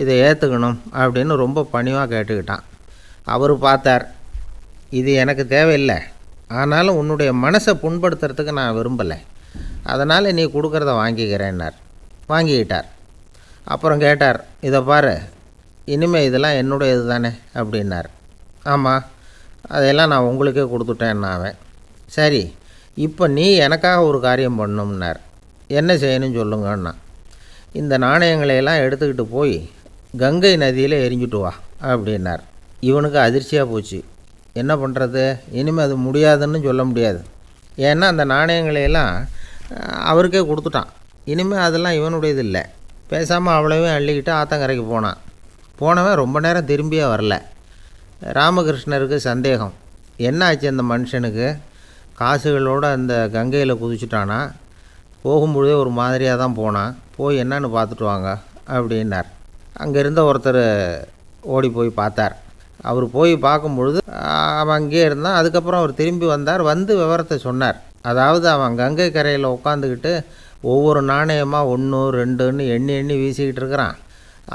இதை ஏற்றுக்கணும் அப்படின்னு ரொம்ப பணிவாக கேட்டுக்கிட்டான். அவர் பார்த்தார், இது எனக்கு தேவையில்லை, ஆனாலும் உன்னுடைய மனசை புண்படுத்துறதுக்கு நான் விரும்பலை, அதனால் நீ கொடுக்குறத வாங்கிக்கிறேன்னார். வாங்கிக்கிட்டார். அப்புறம் கேட்டார், இதை பாரு, இனிமேல் இதெல்லாம் என்னுடையது தானே அப்படின்னார். ஆமாம், அதையெல்லாம் நான் உங்களுக்கே கொடுத்துட்டேன்னா அவன். சரி, இப்போ நீ எனக்காக ஒரு காரியம் பண்ணணும்னார். என்ன செய்யணும்னு சொல்லுங்கன்னா, இந்த நாணயங்களையெல்லாம் எடுத்துக்கிட்டு போய் கங்கை நதியில் எரிஞ்சுட்டு வா அப்படின்னார். இவனுக்கு அதிர்ச்சியாக போச்சு. என்ன பண்ணுறது, இனிமேல் அது முடியாதுன்னு சொல்ல முடியாது. ஏன்னா அந்த நாணயங்களையெல்லாம் அவருக்கே கொடுத்துட்டான். இனிமேல் அதெல்லாம் இவனுடையது இல்லை. பேசாமல் அவ்வளோவே அள்ளிக்கிட்டு ஆத்தங்கரைக்கு போனான். போனவன் ரொம்ப நேரம் திரும்பியே வரல. ராமகிருஷ்ணருக்கு சந்தேகம், என்ன ஆச்சு அந்த மனுஷனுக்கு, காசுகளோடு அந்த கங்கையில் குதிச்சுட்டானா, போகும்பொழுதே ஒரு மாதிரியாக தான் போனான், போய் என்னன்னு பார்த்துட்டு வாங்க அப்படின்னார். அங்கே இருந்த ஒருத்தர் ஓடி போய் பார்த்தார். அவர் போய் பார்க்கும்பொழுது அவன் அங்கேயே இருந்தான். அதுக்கப்புறம் அவர் திரும்பி வந்தார். வந்து விவரத்தை சொன்னார். அதாவது அவன் கங்கை கரையில் உட்காந்துக்கிட்டு ஒவ்வொரு நாணயமாக 1 2ன்னு எண்ணி எண்ணி வீசிக்கிட்டு இருக்கிறான்.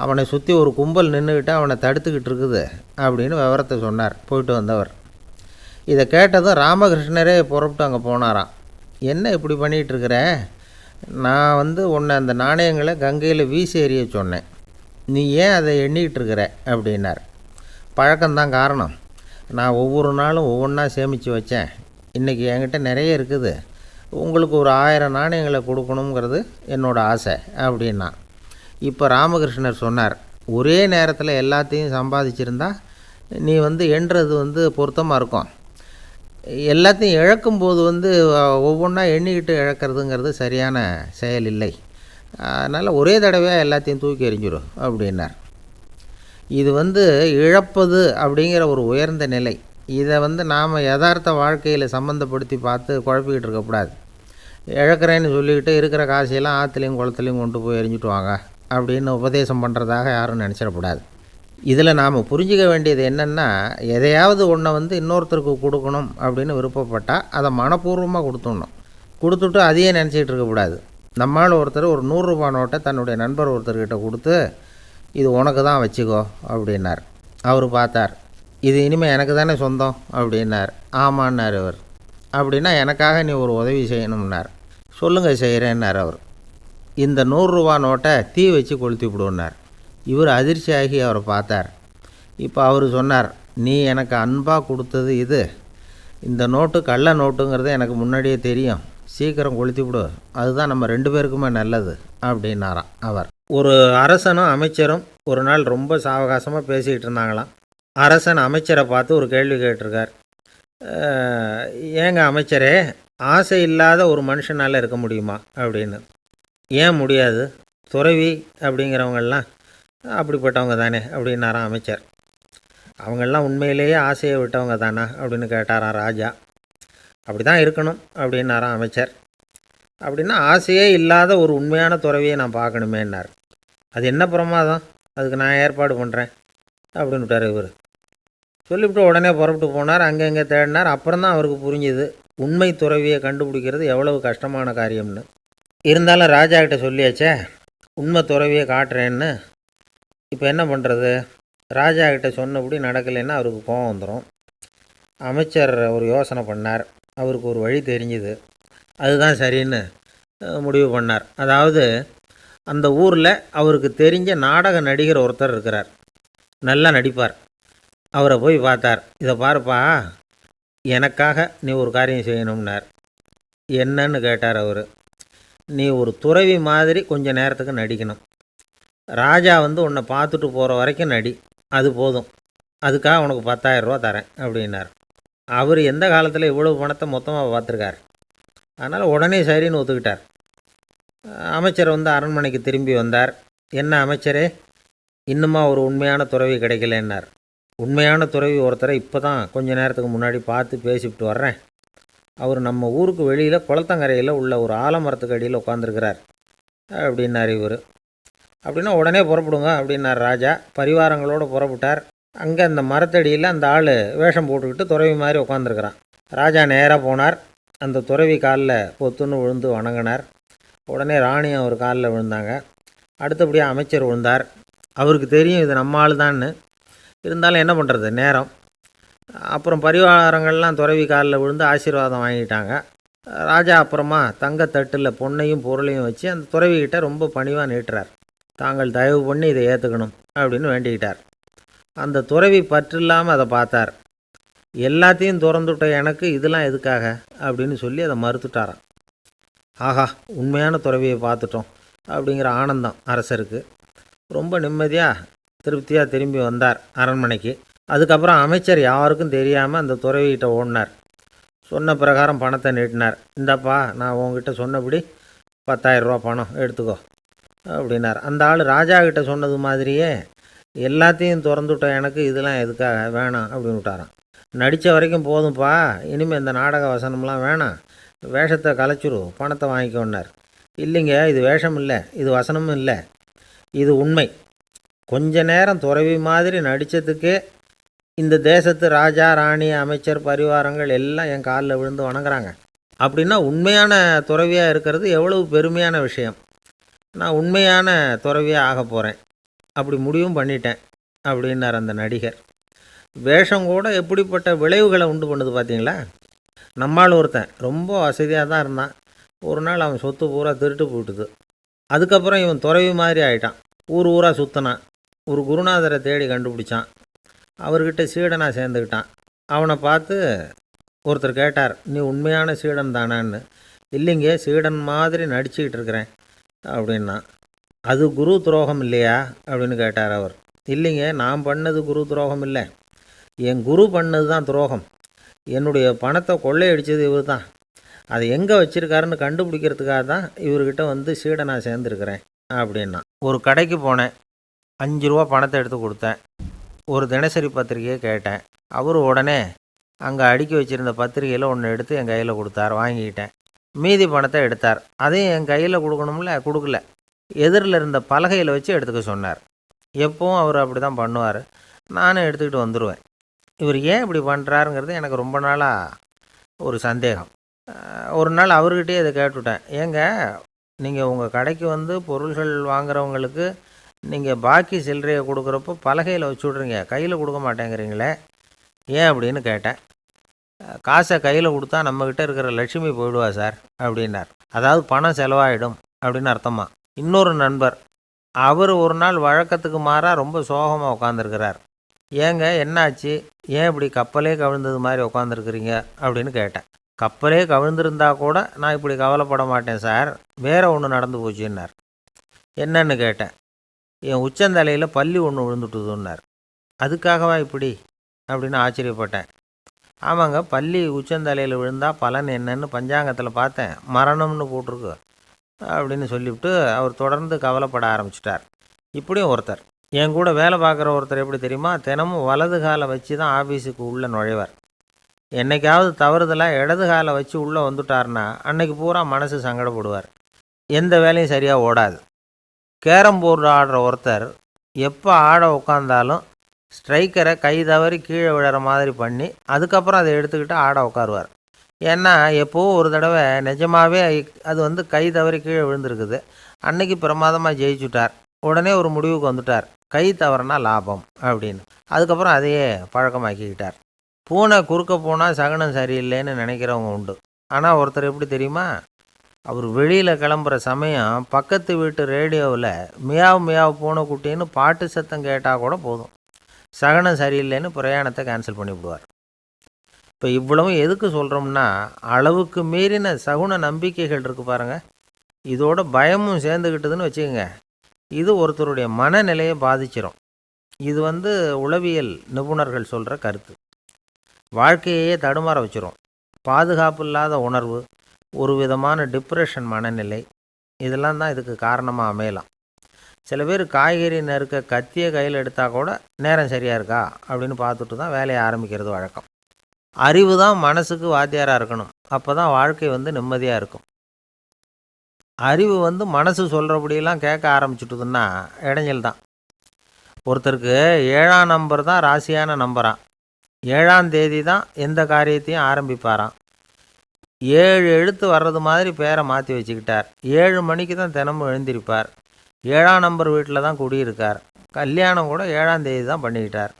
அவனை சுற்றி ஒரு கும்பல் நின்றுக்கிட்டு அவனை தடுத்துக்கிட்டு இருக்குது அப்படின்னு விவரத்தை சொன்னார் போயிட்டு வந்தவர். இதை கேட்டதும் ராமகிருஷ்ணரே புறப்பட்டு அங்கே போனாராம். என்ன இப்படி பண்ணிகிட்ருக்கிற, நான் உன்னை அந்த நாணயங்களை கங்கையில் வீசி எறிய சொன்னேன், நீ ஏன் அதை எண்ணிக்கிட்டு இருக்கிற அப்படின்னார். பழக்கம்தான் காரணம், நான் ஒவ்வொரு நாளும் ஒவ்வொன்றா சேமித்து வச்சேன். இன்றைக்கி என்கிட்ட நிறைய இருக்குது, உங்களுக்கு ஒரு 1000 நாணயங்களை கொடுக்கணுங்கிறது என்னோடய ஆசை அப்படின்னா. இப்போ ராமகிருஷ்ணர் சொன்னார், ஒரே நேரத்தில் எல்லாத்தையும் சம்பாதிச்சிருந்தா நீ எண்ணுறது பொருத்தமாக இருக்கும். எல்லாத்தையும் இழக்கும்போது ஒவ்வொன்றா எண்ணிக்கிட்டு இழக்கிறதுங்கிறது சரியான செயல் இல்லை. அதனால் ஒரே தடவையாக எல்லாத்தையும் தூக்கி எறிஞ்சிடும் அப்படின்னார். இது இழப்பது அப்படிங்கிற ஒரு உயர்ந்த நிலை. இதை நாம் யதார்த்த வாழ்க்கையில் சம்மந்தப்படுத்தி பார்த்து குழப்பிக்கிட்டு இருக்கக்கூடாது. இழக்கிறேன்னு சொல்லிக்கிட்டு இருக்கிற காசையெல்லாம் ஆற்றுலையும் குளத்துலையும் கொண்டு போய் எரிஞ்சிட்டு வாங்க அப்படின்னு உபதேசம் பண்ணுறதாக யாரும் நினச்சிடக்கூடாது. இதில் நாம் புரிஞ்சிக்க வேண்டியது என்னென்னா, எதையாவது ஒன்றை இன்னொருத்தருக்கு கொடுக்கணும் அப்படின்னு விருப்பப்பட்டால் அதை மனப்பூர்வமாக கொடுத்துடணும். கொடுத்துட்டு அதையே நினச்சிக்கிட்டு இருக்கக்கூடாது. நம்மால் ஒருத்தர் ஒரு 100 ரூபா நோட்டை தன்னுடைய நண்பர் ஒருத்தர்கிட்ட கொடுத்து, இது உனக்கு தான் வச்சுக்கோ அப்படின்னார். அவர் பார்த்தார், இது இனிமேல் எனக்கு தானே சொந்தம் அப்படின்னார். ஆமான்னார் அவர். அப்படின்னா எனக்காக நீ ஒரு உதவி செய்யணும்னார். சொல்லுங்கள் செய்கிறேன்னார் அவர். இந்த 100 ரூபா நோட்டை தீ வச்சு கொளுத்தி விடுன்னார். இவர் அதிர்ச்சியாகி அவரை பார்த்தார். இப்போ அவர் சொன்னார், நீ எனக்கு அன்பாக கொடுத்தது இது, இந்த நோட்டு கள்ள நோட்டுங்கிறது எனக்கு முன்னாடியே தெரியும், சீக்கிரம் கொளுத்தி விடு, அதுதான் நம்ம 2 பேருக்குமே நல்லது அப்படின்னாராம் அவர். ஒரு அரசனும் அமைச்சரும் ஒரு நாள் ரொம்ப சாவகாசமாக பேசிக்கிட்டு இருந்தாங்களாம். அரசன் அமைச்சரை பார்த்து ஒரு கேள்வி கேட்டிருக்கார். ஏங்க அமைச்சரே, ஆசை இல்லாத ஒரு மனுஷனால் இருக்க முடியுமா அப்படின்னு. ஏன் முடியாது, துறவி அப்படிங்கிறவங்கெல்லாம் அப்படிப்பட்டவங்க தானே அப்படின்னாராம் அமைச்சர். அவங்கெல்லாம் உண்மையிலேயே ஆசையை விட்டவங்க தானா அப்படின்னு கேட்டாராம் ராஜா. அப்படி தான் இருக்கணும் அப்படின்னாராம் அமைச்சர். அப்படின்னா ஆசையே இல்லாத ஒரு உண்மையான துறவியை நான் பார்க்கணுமேன்னார். அது என்ன பிரமாதம், அதுக்கு நான் ஏற்பாடு பண்ணுறேன் அப்படின்னு விட்டார் இவர். சொல்லிவிட்டு உடனே புறப்பட்டு போனார். அங்கே தேடினார். அப்புறம் தான் அவருக்கு புரிஞ்சுது உண்மை துறவியை கண்டுபிடிக்கிறது எவ்வளவு கஷ்டமான காரியம்னு. இருந்தாலும் ராஜா கிட்ட சொல்லியாச்சே உண்மை துறவியை காட்டுறேன்னு. இப்போ என்ன பண்ணுறது, ராஜா கிட்ட சொன்னபடி நடக்கலைன்னா அவருக்கு கோபம் வந்துடும். அமைச்சர் ஒரு யோசனை பண்ணார். அவருக்கு ஒரு வழி தெரிஞ்சுது. அதுதான் சரின்னு முடிவு பண்ணார். அதாவது அந்த ஊரில் அவருக்கு தெரிஞ்ச நாடக நடிகர் ஒருத்தர் இருக்கிறார், நல்லா நடிப்பார். அவரை போய் பார்த்தார். இதை பாருப்பா, எனக்காக நீ ஒரு காரியம் செய்யணும்னார். என்னன்னு கேட்டார் அவர். நீ ஒரு துறவி மாதிரி கொஞ்சம் நேரத்துக்கு நடிக்கணும். ராஜா உன்னை பார்த்துட்டு போகிற வரைக்கும் நடி, அது போதும், அதுக்காக உனக்கு 10,000 ரூபா தரேன் அப்படின்னார். அவர் எந்த காலத்தில் இவ்வளவு பணத்தை மொத்தமாக பார்த்துருக்கார். அதனால் உடனே சரின்னு ஒத்துக்கிட்டார். அமைச்சர் அரண்மனைக்கு திரும்பி வந்தார். என்ன அமைச்சரே, இன்னுமா ஒரு உண்மையான துறவி கிடைக்கலன்னார். உண்மையான துறவி ஒருத்தரை இப்போ தான் கொஞ்ச நேரத்துக்கு முன்னாடி பார்த்து பேசிவிட்டு வர்றேன். அவர் நம்ம ஊருக்கு வெளியில் குளத்தங்கரையில் உள்ள ஒரு ஆலமரத்துக்கு அடியில் உட்காந்துருக்கிறார். அப்படின்னார் இவர். அப்படின்னா உடனே புறப்படுங்க அப்படின்னார் ராஜா. பரிவாரங்களோடு புறப்பட்டார். அங்கே அந்த மரத்தடியில் அந்த ஆள் வேஷம் போட்டுக்கிட்டு துறவி மாதிரி உட்காந்துருக்கிறான். ராஜா நேராக போனார். அந்த துறவி காலில் பொத்துன்னு விழுந்து வணங்கினார். உடனே ராணியும் அவர் காலில் விழுந்தாங்க. அடுத்தபடியாக அமைச்சர் விழுந்தார். அவருக்கு தெரியும் இது நம்ம ஆள் தான்னு. இருந்தாலும் என்ன பண்ணுறது, நேரம். அப்புறம் பரிவாரங்கள்லாம் துறவி காலில் விழுந்து ஆசீர்வாதம் வாங்கிட்டாங்க. ராஜா அப்புறமா தங்கத்தட்டில் பொன்னையும் பொருளையும் வச்சு அந்த துறவிக்கிட்ட ரொம்ப பணிவாக நீட்டுறார். தாங்கள் தயவு பண்ணி இதை ஏற்றுக்கணும் அப்படின்னு வேண்டிக்கிட்டார். அந்த துறவி பற்றில்லாமல் அதை பார்த்தார். எல்லாத்தையும் திறந்துவிட்ட எனக்கு இதெல்லாம் எதுக்காக அப்படின்னு சொல்லி அதை மறுத்துட்டாராம். ஆஹா, உண்மையான துறவியை பார்த்துட்டோம் அப்படிங்கிற ஆனந்தம் அரசருக்கு. ரொம்ப நிம்மதியாக திருப்தியாக திரும்பி வந்தார் அரண்மனைக்கு. அதுக்கப்புறம் அமைச்சர் யாருக்கும் தெரியாமல் அந்த துறவிகிட்ட ஓடினார். சொன்ன பிரகாரம் பணத்தை நீட்டினார். இந்தாப்பா, நான் உங்ககிட்ட சொன்னபடி 10,000 ரூபா பணம் எடுத்துக்கோ அப்படின்னார். அந்த ஆள் ராஜா கிட்ட சொன்னது மாதிரியே எல்லாத்தையும் திறந்துவிட்ட எனக்கு இதெல்லாம் எதுக்காக வேணாம் அப்படின்னு விட்டாராம். நடித்த வரைக்கும் போதும்ப்பா, இனிமேல் இந்த நாடக வசனம்லாம் வேணாம், வேஷத்தை கலைச்சிரு, பணத்தை வாங்கிக்கோன்னார். இல்லைங்க, இது வேஷம் இல்லை, இது வசனமும் இல்லை, இது உண்மை. கொஞ்ச நேரம் துறவி மாதிரி நடித்ததுக்கே இந்த தேசத்து ராஜா, ராணி, அமைச்சர், பரிவாரங்கள் எல்லாம் என் காலில் விழுந்து வணங்குறாங்க. அப்படின்னா உண்மையான துறவியாக இருக்கிறது எவ்வளவு பெருமையான விஷயம். நான் உண்மையான துறவியாக ஆக போகிறேன், அப்படி முடிவும் பண்ணிட்டேன் அப்படின்னார் அந்த நடிகர். வேஷம் கூட எப்படிப்பட்ட விளைவுகளை உண்டு பண்ணுது பார்த்தீங்களா. நம்மால் ஒருத்தன் ரொம்ப வசதியாக தான் இருந்தான். ஒரு நாள் அவன் சொத்து பூரா திருட்டு போயிட்டுது. அதுக்கப்புறம் இவன் துறவி மாதிரி ஆகிட்டான். ஊர் ஊராக சுற்றினான். ஒரு குருநாதரை தேடி கண்டுபிடிச்சான். அவர்கிட்ட சீடனாக சேர்ந்துக்கிட்டான். அவனை பார்த்து ஒருத்தர் கேட்டார், நீ உண்மையான சீடன் தானான்னு. இல்லைங்க, சீடன் மாதிரி நடிச்சுக்கிட்டு இருக்கிறேன் அப்படின்னா. அது குரு துரோகம் இல்லையா அப்படின்னு கேட்டார் அவர். இல்லைங்க, நான் பண்ணது குரு துரோகம் இல்லை, என் குரு பண்ணது தான் துரோகம். என்னுடைய பணத்தை கொள்ளையடித்தது இவர் தான். அதை எங்கே வச்சுருக்காருன்னு கண்டுபிடிக்கிறதுக்காக தான் இவர்கிட்ட வந்து சீடனாக சேர்ந்துருக்கிறேன் அப்படின்னா. ஒரு கடைக்கு போனேன், 5 ரூபா பணத்தை எடுத்து கொடுத்தேன். ஒரு தினசரி பத்திரிகையை கேட்டேன். அவர் உடனே அங்கே அடுக்கி வச்சுருந்த பத்திரிகையில் ஒன்று எடுத்து என் கையில் கொடுத்தார். வாங்கிக்கிட்டேன். மீதி பணத்தை எடுத்தார். அதையும் என் கையில் கொடுக்கணும்ல, கொடுக்கல. எதிரில் இருந்த பலகையில் வச்சு எடுத்துக்க சொன்னார். எப்பவும் அவர் அப்படி தான் பண்ணுவார். நானும் எடுத்துக்கிட்டு வந்துடுவேன். இவர் ஏன் இப்படி பண்ணுறாருங்கிறது எனக்கு ரொம்ப நாளாக ஒரு சந்தேகம். ஒரு நாள் அவர்கிட்டயே இதை கேட்டுவிட்டேன். ஏங்க, நீங்கள் உங்கள் கடைக்கு வந்து பொருள்கள் வாங்குறவங்களுக்கு நீங்கள் பாக்கி சில்லறையை கொடுக்குறப்போ பலகையில் வச்சு விட்றீங்க, கையில் கொடுக்க மாட்டேங்கிறீங்களே, ஏன் அப்படின்னு கேட்டேன். காசை கையில் கொடுத்தா நம்மக்கிட்ட இருக்கிற லட்சுமி போயிடுவா சார் அப்படின்னார். அதாவது பணம் செலவாயிடும் அப்படின்னு அர்த்தமா. இன்னொரு நண்பர், அவர் ஒரு நாள் வழக்கத்துக்கு மாறாக ரொம்ப சோகமாக உட்காந்துருக்கிறார். ஏங்க, என்னாச்சு, ஏன் இப்படி கப்பலே கவிழ்ந்தது மாதிரி உட்காந்துருக்குறீங்க அப்படின்னு கேட்டேன். கப்பலே கவிழ்ந்திருந்தா கூட நான் இப்படி கவலைப்பட மாட்டேன் சார், வேற ஒன்று நடந்து போச்சுன்னார். என்னன்னு கேட்டேன். என் உச்சந்தலையில் பல்லி ஒன்று விழுந்துட்டுதுன்னார். அதுக்காகவா இப்படி அப்படின்னு ஆச்சரியப்பட்டேன். ஆமாங்க, பல்லி உச்சந்தலையில் விழுந்தால் பலன் என்னன்னு பஞ்சாங்கத்தில் பார்த்தேன், மரணம்னு போட்டிருக்கு அப்படின்னு சொல்லிவிட்டு அவர் தொடர்ந்து கவலைப்பட ஆரம்பிச்சிட்டார். இப்படியும் ஒருத்தர், என் கூட வேலை பார்க்குற ஒருத்தர் எப்படி தெரியுமா, தினமும் வலது காலை வச்சு தான் ஆஃபீஸுக்கு உள்ளே நுழைவார். என்னைக்காவது தவறுதலாக இடது காலை வச்சு உள்ளே வந்துட்டார்னா அன்னைக்கு பூரா மனசு சங்கடப்படுவார். எந்த வேலையும் சரியாக ஓடாது. கேரம் போர்டு ஆடுற ஒருத்தர் எப்போ ஆட உட்காந்தாலும் ஸ்ட்ரைக்கரை கை தவறி கீழே விழுற மாதிரி பண்ணி அதுக்கப்புறம் அதை எடுத்துக்கிட்டு ஆட உட்காருவார். ஏன்னா எப்போவோ ஒரு தடவை நிஜமாகவே அது வந்து கை தவறி கீழே விழுந்திருக்குது. அன்னைக்கு பிரமாதமாக ஜெயிச்சுட்டார். உடனே ஒரு முடிவுக்கு வந்துட்டார், கை தவறுனா லாபம் அப்படின்னு. அதுக்கப்புறம் அதையே பழக்கமாக்கிக்கிட்டார். பூனை குறுக்க போனால் சகுனம் சரியில்லைன்னு நினைக்கிறவங்க உண்டு. ஆனால் ஒருத்தர் எப்படி தெரியுமா, அவர் வெளியில் கிளம்புற சமயம் பக்கத்து வீட்டு ரேடியோவில் மியாவ் மியாவ் பூனை குட்டின்னு பாட்டு சத்தம் கேட்டால் கூட போதும், சகனம் சரியில்லைன்னு பிரயாணத்தை கேன்சல் பண்ணிவிடுவார். இப்போ இவ்வளவும் எதுக்கு சொல்கிறோம்னா, அளவுக்கு மீறின சகுன நம்பிக்கைகள் இருக்குது பாருங்கள், இதோட பயமும் சேர்ந்துக்கிட்டதுன்னு வச்சுக்கோங்க, இது ஒருத்தருடைய மனநிலையை பாதிச்சிடும். இது வந்து உளவியல் நிபுணர்கள் சொல்கிற கருத்து. வாழ்க்கையே தடுமாற வச்சிரும். பாதுகாப்பு இல்லாத உணர்வு, ஒரு விதமான டிப்ரெஷன் மனநிலை, இதெல்லாம் தான் இதுக்கு காரணமாக அமையலாம். சில பேர் காய்கறி நறுக்க கத்தியை கையில் எடுத்தால் கூட நேரம் சரியாக இருக்கா அப்படின்னு பார்த்துட்டு தான் வேலையை ஆரம்பிக்கிறது வழக்கம். அறிவு தான் மனசுக்கு வாத்தியாராக இருக்கணும். அப்போ தான் வாழ்க்கை வந்து நிம்மதியாக இருக்கும். அறிவு வந்து மனசு சொல்கிறபடியெல்லாம் கேட்க ஆரம்பிச்சுட்டுதுன்னா இடைஞ்சல் தான். ஒருத்தருக்கு 7ஆம் நம்பர் தான் ராசியான நம்பராம். 7ஆம் தேதி தான் எந்த காரியத்தையும் ஆரம்பிப்பாராம். 7 எழுத்து வர்றது மாதிரி பேரை மாற்றி வச்சுக்கிட்டார். 7 மணிக்கு தான் தினமும் எழுந்திருப்பார். 7ஆம் நம்பர் வீட்டில் தான் குடியிருக்கார். கல்யாணம் கூட 7ஆம் தேதி தான் பண்ணிக்கிட்டார்.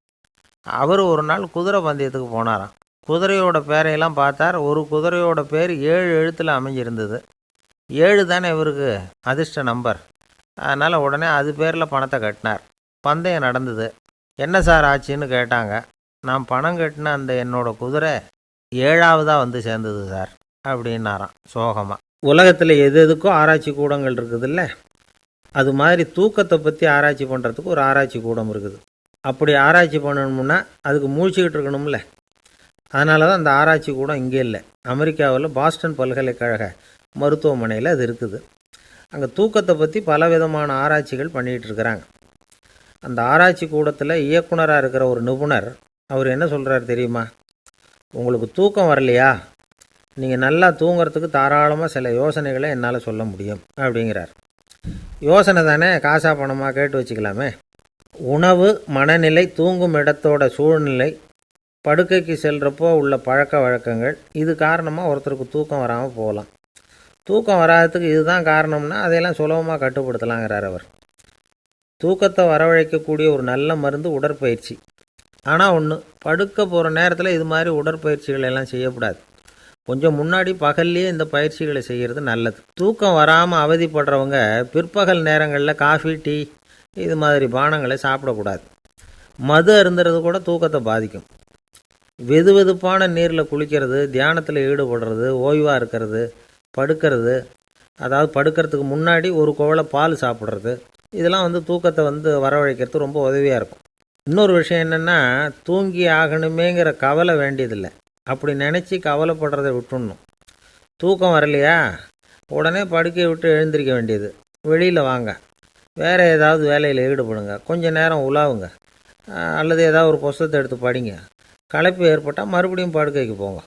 அவர் ஒரு நாள் குதிரை பந்தயத்துக்கு போனாராம். குதிரையோட பேரையெல்லாம் பார்த்தார். ஒரு குதிரையோட பேர் 7 எழுத்தில் அமைஞ்சிருந்தது. 7 தானே இவருக்கு அதிர்ஷ்ட நம்பர். அதனால் உடனே அது பேரில் பணத்தை கட்டினார். பந்தயம் நடந்தது. என்ன சார் ஆச்சுன்னு கேட்டாங்க. நான் பணம் கட்டின அந்த என்னோடய குதிரை 7ஆவதாக வந்து சேர்ந்தது சார் அப்படின்னாராம் சோகமாக. உலகத்தில் எது எதுக்கும் ஆராய்ச்சி கூடங்கள் இருக்குதுல்ல, அது மாதிரி தூக்கத்தை பற்றி ஆராய்ச்சி பண்ணுறதுக்கு ஒரு ஆராய்ச்சி கூடம் இருக்குது. அப்படி ஆராய்ச்சி பண்ணணும்னா அதுக்கு மூழ்கிக்கிட்டு இருக்கணும்ல. அதனால தான் அந்த ஆராய்ச்சி கூடம் இங்கே இல்லை. அமெரிக்காவில் பாஸ்டன் பல்கலைக்கழக மருத்துவமனையில் அது இருக்குது. அங்கே தூக்கத்தை பற்றி பலவிதமான ஆராய்ச்சிகள் பண்ணிகிட்டு இருக்கிறாங்க. அந்த ஆராய்ச்சி கூடத்தில் இயக்குனராக இருக்கிற ஒரு நிபுணர் அவர் என்ன சொல்கிறார் தெரியுமா? உங்களுக்கு தூக்கம் வரலையா, நீங்கள் நல்லா தூங்கிறதுக்கு தாராளமாக சில யோசனைகளை என்னால் சொல்ல முடியும் அப்படிங்கிறார். யோசனை தானே, காசா பணமாக கேட்டு வச்சுக்கலாமே. உணவு, மனநிலை, தூங்கும் இடத்தோட சூழ்நிலை, படுக்கைக்கு செல்கிறப்போ உள்ள பழக்க வழக்கங்கள், இது காரணமாக ஒருத்தருக்கு தூக்கம் வராமல் போகலாம். தூக்கம் வராததுக்கு இதுதான் காரணம்னா அதையெல்லாம் சுலபமாக கட்டுப்படுத்தலாங்கிறார் அவர். தூக்கத்தை வரவழைக்கக்கூடிய ஒரு நல்ல மருந்து உடற்பயிற்சி. ஆனால் ஒன்று, படுக்க போகிற நேரத்தில் இது மாதிரி உடற்பயிற்சிகள் எல்லாம் செய்யக்கூடாது. கொஞ்சம் முன்னாடி பகல்லையே இந்த பயிற்சிகளை செய்கிறது நல்லது. தூக்கம் வராமல் அவதிப்படுறவங்க பிற்பகல் நேரங்களில் காஃபி, டீ இது மாதிரி பானங்களை சாப்பிடக்கூடாது. மது அருந்துறது கூட தூக்கத்தை பாதிக்கும். வெது வெதுப்பான நீரில் குளிக்கிறது, தியானத்தில் ஈடுபடுறது, ஓய்வாக இருக்கிறது, படுக்கிறது, அதாவது படுக்கிறதுக்கு முன்னாடி ஒரு குவளை பால் சாப்பிட்றது, இதெல்லாம் வந்து தூக்கத்தை வரவழைக்கிறது ரொம்ப உதவியாக இருக்கும். இன்னொரு விஷயம் என்னென்னா, தூங்கி ஆகணுமேங்கிற கவலை வேண்டியதில்லை. அப்படி நினச்சி கவலைப்படுறதை விட்டுடணும். தூக்கம் வரலையா, உடனே படுக்கையை விட்டு எழுந்திருக்க வேண்டியது. வெளியில் வாங்க, வேறு ஏதாவது வேலையில் ஈடுபடுங்க, கொஞ்சம் நேரம் உலாவுங்க, அல்லது ஏதாவது ஒரு புஸ்தகத்தை எடுத்து படிங்க. களைப்பு ஏற்பட்டால் மறுபடியும் படுக்கைக்கு போங்க.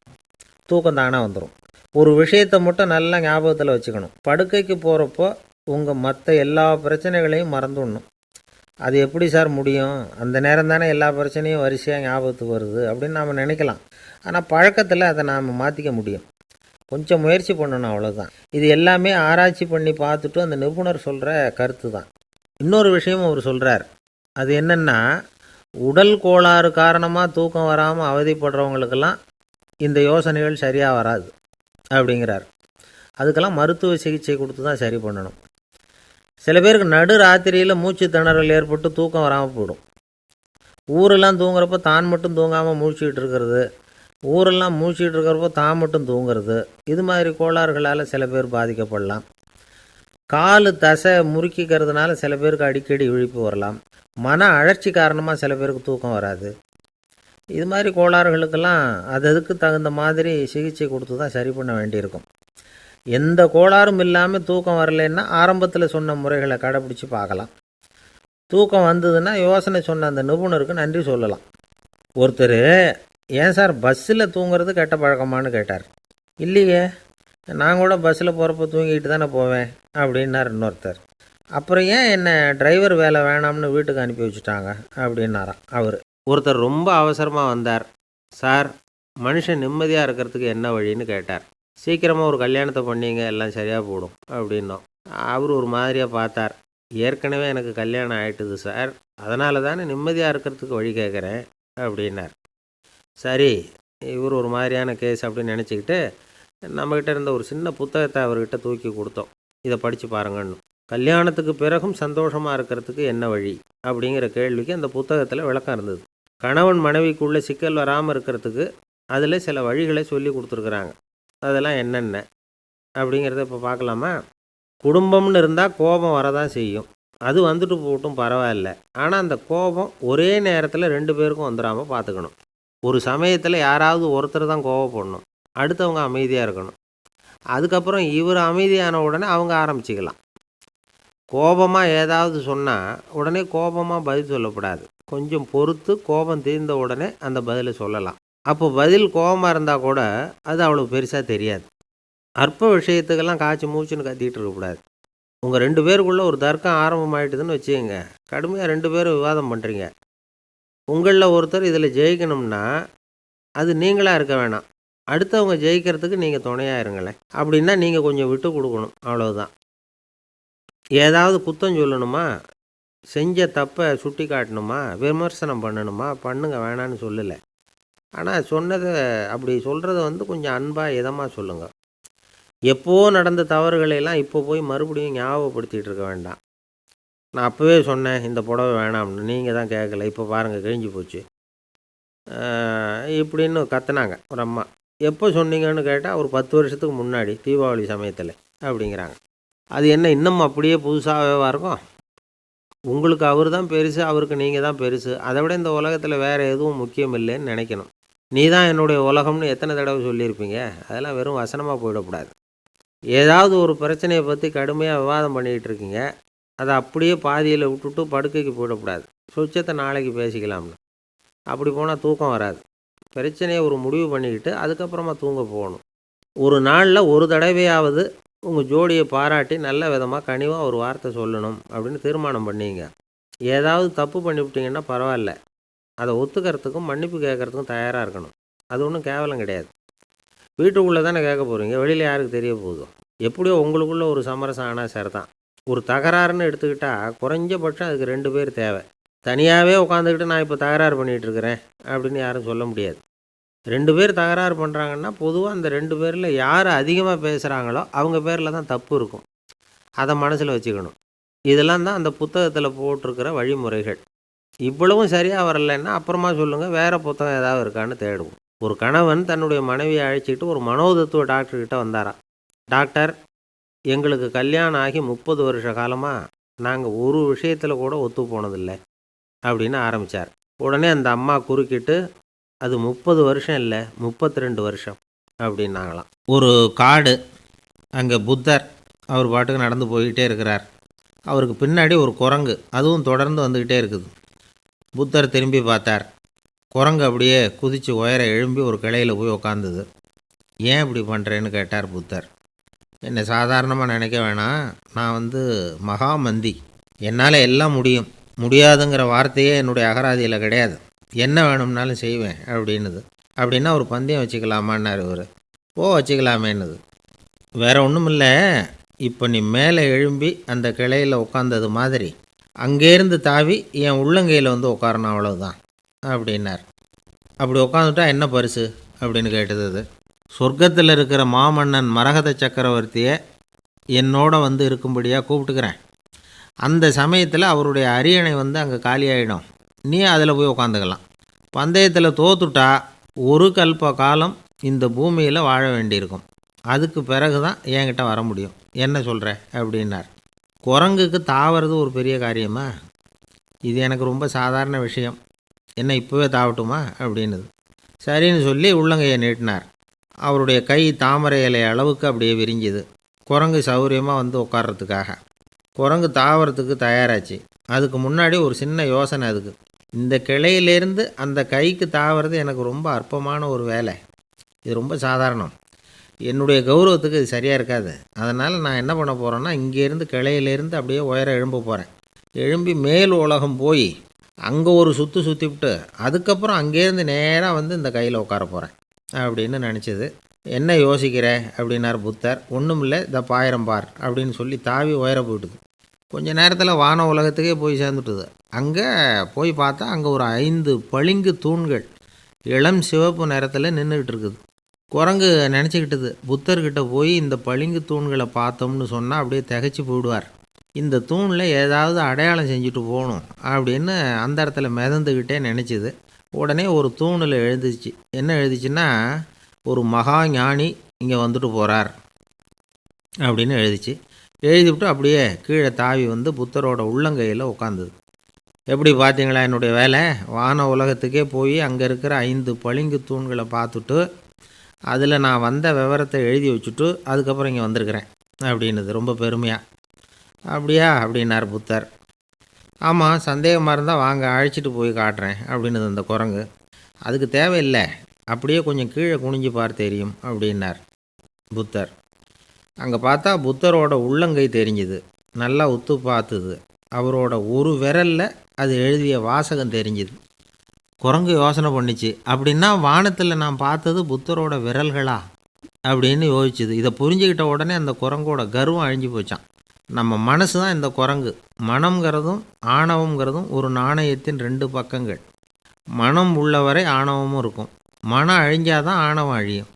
தூக்கம் தானே வந்துடும். ஒரு விஷயத்தை மட்டும் நல்லா ஞாபகத்தில் வச்சுக்கணும். படுக்கைக்கு போகிறப்போ உங்கள் மற்ற எல்லா பிரச்சனைகளையும் மறந்துடணும். அது எப்படி சார் முடியும்? அந்த நேரம் தானே எல்லா பிரச்சனையும் வரிசையாக ஞாபகத்துக்கு வருது அப்படின்னு நாம் நினைக்கலாம். ஆனால் பழக்கத்தில் அதை நாம் மாற்றிக்க முடியும். கொஞ்சம் முயற்சி பண்ணணும், அவ்வளோதான். இது எல்லாமே ஆராய்ச்சி பண்ணி பார்த்துட்டு அந்த நிபுணர் சொல்கிற கருத்து தான். இன்னொரு விஷயமும் அவர் சொல்கிறார். அது என்னென்னா, உடல் கோளாறு காரணமாக தூக்கம் வராமல் அவதிப்படுறவங்களுக்கெல்லாம் இந்த யோசனைகள் சரியாக வராது அப்படிங்கிறார். அதுக்கெல்லாம் மருத்துவ சிகிச்சை கொடுத்து தான் சரி பண்ணணும். சில பேருக்கு நடு ராத்திரியில் மூச்சு திணறல் ஏற்பட்டு தூக்கம் வராமல் போயிடும். ஊரெல்லாம் தூங்குறப்போ தான் மட்டும் தூங்காமல் மூழ்கிட்டு இருக்கிறது, ஊரெல்லாம் மூழ்கிட்டு இருக்கிறப்போ தான் மட்டும் தூங்குறது, இது மாதிரி கோளாறுகளால் சில பேர் பாதிக்கப்படலாம். கால் தசை முறுக்கிக்கிறதுனால சில பேருக்கு அடிக்கடி விழிப்பு வரலாம். மன அழற்சி காரணமாக சில பேருக்கு தூக்கம் வராது. இது மாதிரி கோளாறுகளுக்கெல்லாம் அதுக்கு தகுந்த மாதிரி சிகிச்சை கொடுத்து தான் சரி பண்ண வேண்டியிருக்கும். எந்த கோளாறும் இல்லாமல் தூக்கம் வரலைன்னா ஆரம்பத்தில் சொன்ன முறைகளை கடைப்பிடிச்சி பார்க்கலாம். தூக்கம் வந்ததுன்னா யோசனை சொன்ன அந்த நிபுணருக்கு நன்றி சொல்லலாம். ஒருத்தர், ஏன் சார் பஸ்ஸில் தூங்குறது கெட்ட பழக்கமானு கேட்டார். இல்லையே, நான் கூட பஸ்ஸில் போகிறப்ப தூங்கிட்டு தானே போவேன் அப்படின்னார் இன்னொருத்தர். அப்புறம் ஏன் என்ன டிரைவர் வேலை வேணாம்னு வீட்டுக்கு அனுப்பி வச்சுட்டாங்க அப்படின்னாராம் அவர். ஒருத்தர் ரொம்ப அவசரமாக வந்தார். சார், மனுஷன் நிம்மதியாக இருக்கிறதுக்கு என்ன வழின்னு கேட்டார். சீக்கிரமாக ஒரு கல்யாணத்தை பண்ணிங்க, எல்லாம் சரியாக போடும் அப்படின்னோம். அவர் ஒரு மாதிரியாக பார்த்தார். ஏற்கனவே எனக்கு கல்யாணம் ஆகிட்டுது சார், அதனால தானே நிம்மதியாக இருக்கிறதுக்கு வழி கேட்குறேன் அப்படின்னார். சரி, இவர் ஒரு மாதிரியான கேஸ் அப்படின்னு நினச்சிக்கிட்டு நம்மக்கிட்ட இருந்த ஒரு சின்ன புத்தகத்தை அவர்கிட்ட தூக்கி கொடுத்தோம். இதை படித்து பாருங்கன்னு. கல்யாணத்துக்கு பிறகும் சந்தோஷமாக இருக்கிறதுக்கு என்ன வழி அப்படிங்கிற கேள்விக்கு அந்த புத்தகத்தில் விளக்கம் இருந்தது. கணவன் மனைவிக்குள்ளே சிக்கல் வராமல் இருக்கிறதுக்கு அதில் சில வழிகளை சொல்லி கொடுத்துருக்குறாங்க. அதெல்லாம் என்னென்ன அப்படிங்கிறத இப்போ பார்க்கலாமா? குடும்பம்னு இருந்தால் கோபம் வரதான் செய்யும். அது வந்துட்டு போகட்டும், பரவாயில்ல. ஆனால் அந்த கோபம் ஒரே நேரத்தில் 2 பேருக்கும் வந்துடாமல் பார்த்துக்கணும். ஒரு சமயத்தில் யாராவது ஒருத்தர் தான் கோபப்படணும், அடுத்தவங்க அமைதியாக இருக்கணும். அதுக்கப்புறம் இவர் அமைதியான உடனே அவங்க ஆரம்பிச்சிக்கலாம். கோபமாக ஏதாவது சொன்னால் உடனே கோபமாக பதில் சொல்லக்கூடாது. கொஞ்சம் பொறுத்து கோபம் தீர்ந்த உடனே அந்த பதிலை சொல்லலாம். அப்போ பதில் கோபமாக இருந்தால் கூட அது அவ்வளோ பெருசாக தெரியாது. அற்ப விஷயத்துக்கெல்லாம் காய்ச்சி மூச்சுன்னு கத்திட்டு இருக்கக்கூடாது. உங்கள் 2 பேருக்குள்ளே ஒரு தர்க்கம் ஆரம்பமாயிட்டுதுன்னு வச்சுக்கோங்க, கடுமையாக 2 பேரும் விவாதம் பண்ணுறீங்க. உங்களில் ஒருத்தர் இதில் ஜெயிக்கணும்னா அது நீங்களாக இருக்க வேணாம், அடுத்தவங்க ஜெயிக்கிறதுக்கு நீங்கள் துணையாக இருங்களேன். அப்படின்னா நீங்கள் கொஞ்சம் விட்டு கொடுக்கணும், அவ்வளவுதான். ஏதாவது குத்தம் சொல்லணுமா, செஞ்ச தப்பை சுட்டி காட்டணுமா, விமர்சனம் பண்ணணுமா, பண்ணுங்க, வேணான்னு சொல்லலை. ஆனால் சொன்னதை அப்படி சொல்கிறத கொஞ்சம் அன்பாக இதமாக சொல்லுங்கள். எப்போ நடந்த தவறுகளையெல்லாம் இப்போ போய் மறுபடியும் ஞாபகப்படுத்திகிட்டு இருக்க வேண்டாம். நான் அப்போவே சொன்னேன் இந்த புடவை வேணாம்னு, நீங்கள் தான் கேட்கல, இப்போ பாருங்கள் கிழிஞ்சு போச்சு இப்படின்னு கத்துனாங்க ஒரு அம்மா. எப்போ சொன்னீங்கன்னு கேட்டால் ஒரு 10 வருஷத்துக்கு முன்னாடி தீபாவளி சமயத்தில் அப்படிங்கிறாங்க. அது என்ன இன்னும் அப்படியே புதுசாகவே இருக்கும்? உங்களுக்கு அவர் தான் பெருசு, அவருக்கு நீங்கள் தான் பெருசு. அதை விட இந்த உலகத்தில் வேறு எதுவும் முக்கியம் இல்லைன்னு நினைக்கணும். நீ தான் என்னுடைய உலகம்னு எத்தனை தடவை சொல்லியிருப்பீங்க? அதெல்லாம் வெறும் வசனமாக போயிடக்கூடாது. ஏதாவது ஒரு பிரச்சனையை பற்றி கடுமையாக விவாதம் பண்ணிக்கிட்டு இருக்கீங்க, அதை அப்படியே பாதியில் விட்டுட்டு படுக்கைக்கு போயிடக்கூடாது. சொச்சத்தை நாளைக்கு பேசிக்கலாம்னு. அப்படி போனால் தூக்கம் வராது. பிரச்சனையை ஒரு முடிவு பண்ணிக்கிட்டு அதுக்கப்புறமா தூங்க போகணும். ஒரு நாளில் ஒரு தடவையாவது உங்கள் ஜோடியை பாராட்டி நல்ல விதமாக கனிவாக ஒரு வார்த்தை சொல்லணும் அப்படின்னு தீர்மானம் பண்ணிங்க. ஏதாவது தப்பு பண்ணிவிட்டீங்கன்னா பரவாயில்ல, அதை ஒத்துக்கிறதுக்கும் மன்னிப்பு கேட்குறதுக்கும் தயாராக இருக்கணும். அது ஒன்றும் கேவலம் கிடையாது. வீட்டுக்குள்ளே தானே கேட்க போகிறீங்க, வெளியில் யாருக்கு தெரிய போதும்? எப்படியோ உங்களுக்குள்ளே ஒரு சமரசம் ஆனால் சரி தான். ஒரு தகராறுன்னு எடுத்துக்கிட்டால் குறைஞ்சபட்சம் அதுக்கு 2 பேர் தேவை. தனியாகவே உட்காந்துக்கிட்டு நான் இப்போ தகராறு பண்ணிகிட்டு இருக்கிறேன் அப்படின்னு யாரும் சொல்ல முடியாது. 2 பேர் தகராறு பண்ணுறாங்கன்னா பொதுவாக அந்த 2 பேரில் யார் அதிகமாக பேசுகிறாங்களோ அவங்க பேரில் தான் தப்பு இருக்கும். அதை மனசில் வச்சுக்கணும். இதெல்லாம் தான் அந்த புத்தகத்தில் போட்டிருக்கிற வழிமுறைகள். இவ்வளவும் சரியாக வரலைன்னா அப்புறமா சொல்லுங்கள், வேறு புத்தகம் ஏதாவது இருக்கான்னு தேடுவோம். ஒரு கணவன் தன்னுடைய மனைவியை அழைச்சிக்கிட்டு ஒரு மனோதத்துவ டாக்டர்கிட்ட வந்தாராம். டாக்டர், எங்களுக்கு கல்யாணம் ஆகி 30 வருஷ காலமாக நாங்கள் ஒரு விஷயத்தில் கூட ஒத்து போனதில்லை அப்படின்னு ஆரம்பித்தார். உடனே அந்த அம்மா குறுக்கிட்டு, அது 30 வருஷம் இல்லை, 32 வருஷம் அப்படின்னாங்களாம். ஒரு காடு, அங்கே புத்தர் அவர் பாட்டுக்கு நடந்து போய்கிட்டே இருக்கிறார். அவருக்கு பின்னாடி ஒரு குரங்கு, அதுவும் தொடர்ந்து வந்துக்கிட்டே இருக்குது. புத்தர் திரும்பி பார்த்தார். குரங்கு அப்படியே குதித்து உயர எழும்பி ஒரு கிளையில் போய் உக்காந்துது. ஏன் இப்படி பண்ணுறேன்னு கேட்டார் புத்தர். என்னை சாதாரணமாக நினைக்க வேணாம், நான் மகாமந்தி, என்னால் எல்லாம் முடியும், முடியாதுங்கிற வார்த்தையே என்னுடைய அகராதியில் கிடையாது, என்ன வேணும்னாலும் செய்வேன் அப்படின்னுது. அப்படின்னா ஒரு பந்தயம் வச்சுக்கலாமான்னார் இவர். வச்சுக்கலாமேன்னுது. வேற ஒன்றும் இல்லை, இப்போ நீ மேலே எழும்பி அந்த கிளையில் உட்காந்தது மாதிரி அங்கேருந்து தாவி என் உள்ளங்கையில் உட்காரணும், அவ்வளவுதான் அப்படின்னார். அப்படி உட்காந்துட்டா என்ன பரிசு அப்படின்னு கேட்டது அது. சொர்க்கத்தில் இருக்கிற மாமன்னன் மரகத சக்கரவர்த்தியை என்னோட இருக்கும்படியாக கூப்பிட்டுக்கிறேன். அந்த சமயத்தில் அவருடைய அரியணை அங்கே காலியாகிடும், நீ அதில் போய் உட்காந்துக்கலாம். பந்தயத்தில் தோத்துட்டா ஒரு கல்ப காலம் இந்த பூமியில் வாழ வேண்டியிருக்கும், அதுக்கு பிறகு தான் என்கிட்ட வர முடியும், என்ன சொல்கிற அப்படின்னார். குரங்குக்கு தாவறது ஒரு பெரிய காரியமா? இது எனக்கு ரொம்ப சாதாரண விஷயம், என்ன இப்போவே தாவட்டுமா அப்படின்னுது. சரின்னு சொல்லி உள்ளங்கையை நீட்டினார். அவருடைய கை தாமரை இலை அளவுக்கு அப்படியே விரிஞ்சுது. குரங்கு சௌகரியமாக உட்கார்றதுக்காக. குரங்கு தாவறதுக்கு தயாராச்சு. அதுக்கு முன்னாடி ஒரு சின்ன யோசனை அதுக்கு. இந்த கிளையிலேருந்து அந்த கைக்கு தாவறது எனக்கு ரொம்ப அற்பமான ஒரு வேலை, இது ரொம்ப சாதாரணம், என்னுடைய கௌரவத்துக்கு இது சரியாக இருக்காது. அதனால் நான் என்ன பண்ண போகிறேன்னா, இங்கேருந்து கிளையிலேருந்து அப்படியே உயர எழும்ப போகிறேன். எழும்பி மேல் உலகம் போய் அங்கே ஒரு சுற்றிவிட்டு அதுக்கப்புறம் அங்கேருந்து நேராக இந்த கையில் உட்கார போகிறேன் அப்படின்னு நினச்சிது. என்ன யோசிக்கிற அப்படின்னார் புத்தர். ஒன்றும் இல்லை, இந்த பாயிரம் பார் அப்படின்னு சொல்லி தாவி உயர போயிட்டுது. கொஞ்ச நேரத்தில் வான உலகத்துக்கே போய் சேர்ந்துட்டுது. அங்கே போய் பார்த்தா அங்கே ஒரு 5 பளிங்கு தூண்கள் இளம் சிவப்பு நிறத்தில் நின்றுக்கிட்டு இருக்குது. குரங்கு நினச்சிக்கிட்டது, புத்தர்கிட்ட போய் இந்த பளிங்கு தூண்களை பார்த்தோம்னு சொன்னால் அப்படியே திகைச்சு போயிடுவார், இந்த தூணில் ஏதாவது அடையாளம் செஞ்சுட்டு போகணும் அப்படின்னு அந்த இடத்துல மிதந்துக்கிட்டே நினச்சிது. உடனே ஒரு தூணில் எழுதிச்சு. என்ன எழுதிச்சுன்னா, ஒரு மகா ஞானி இங்கே வந்துட்டு போகிறார் அப்படின்னு எழுதிச்சு. எழுதிவிட்டு அப்படியே கீழே தாவி புத்தரோட உள்ளங்கையில் உட்காந்துது. எப்படி பார்த்தீங்களா என்னுடைய வேலை? வான உலகத்துக்கே போய் அங்கே இருக்கிற 5 பளிங்கு தூண்களை பார்த்துட்டு அதில் நான் வந்த விவரத்தை எழுதி வச்சுட்டு அதுக்கப்புறம் இங்கே வந்திருக்கிறேன் அப்படின்னுது ரொம்ப பெருமையாக. அப்படியா அப்படின்னார் புத்தர். ஆமாம், சந்தேகமாக இருந்தால் வாங்க, அழைச்சிட்டு போய் காட்டுறேன் அப்படின்னுது அந்த குரங்கு. அதுக்கு தேவையில்லை, அப்படியே கொஞ்சம் கீழே குனிஞ்சு பார்த்து தெரியும் அப்படின்னார் புத்தர். அங்கே பார்த்தா புத்தரோட உள்ளங்கை தெரிஞ்சுது. நல்லா உத்து பார்த்துது. அவரோட ஒரு விரலில் அது எழுதிய வாசகம் தெரிஞ்சுது. குரங்கு யோசனை பண்ணிச்சு, அப்படின்னா வானத்தில் நான் பார்த்தது புத்தரோட விரல்களா அப்படின்னு யோசிச்சுது. இதை புரிஞ்சுக்கிட்ட உடனே அந்த குரங்கோட கர்வம் அழிஞ்சு போச்சான். நம்ம மனசு தான் இந்த குரங்கு. மனம்ங்கிறதும் ஆணவங்கிறதும் ஒரு நாணயத்தின் 2 பக்கங்கள். மனம் உள்ளவரை ஆணவமும் இருக்கும். மனம் அழிஞ்சாதான் ஆணவம் அழியும்.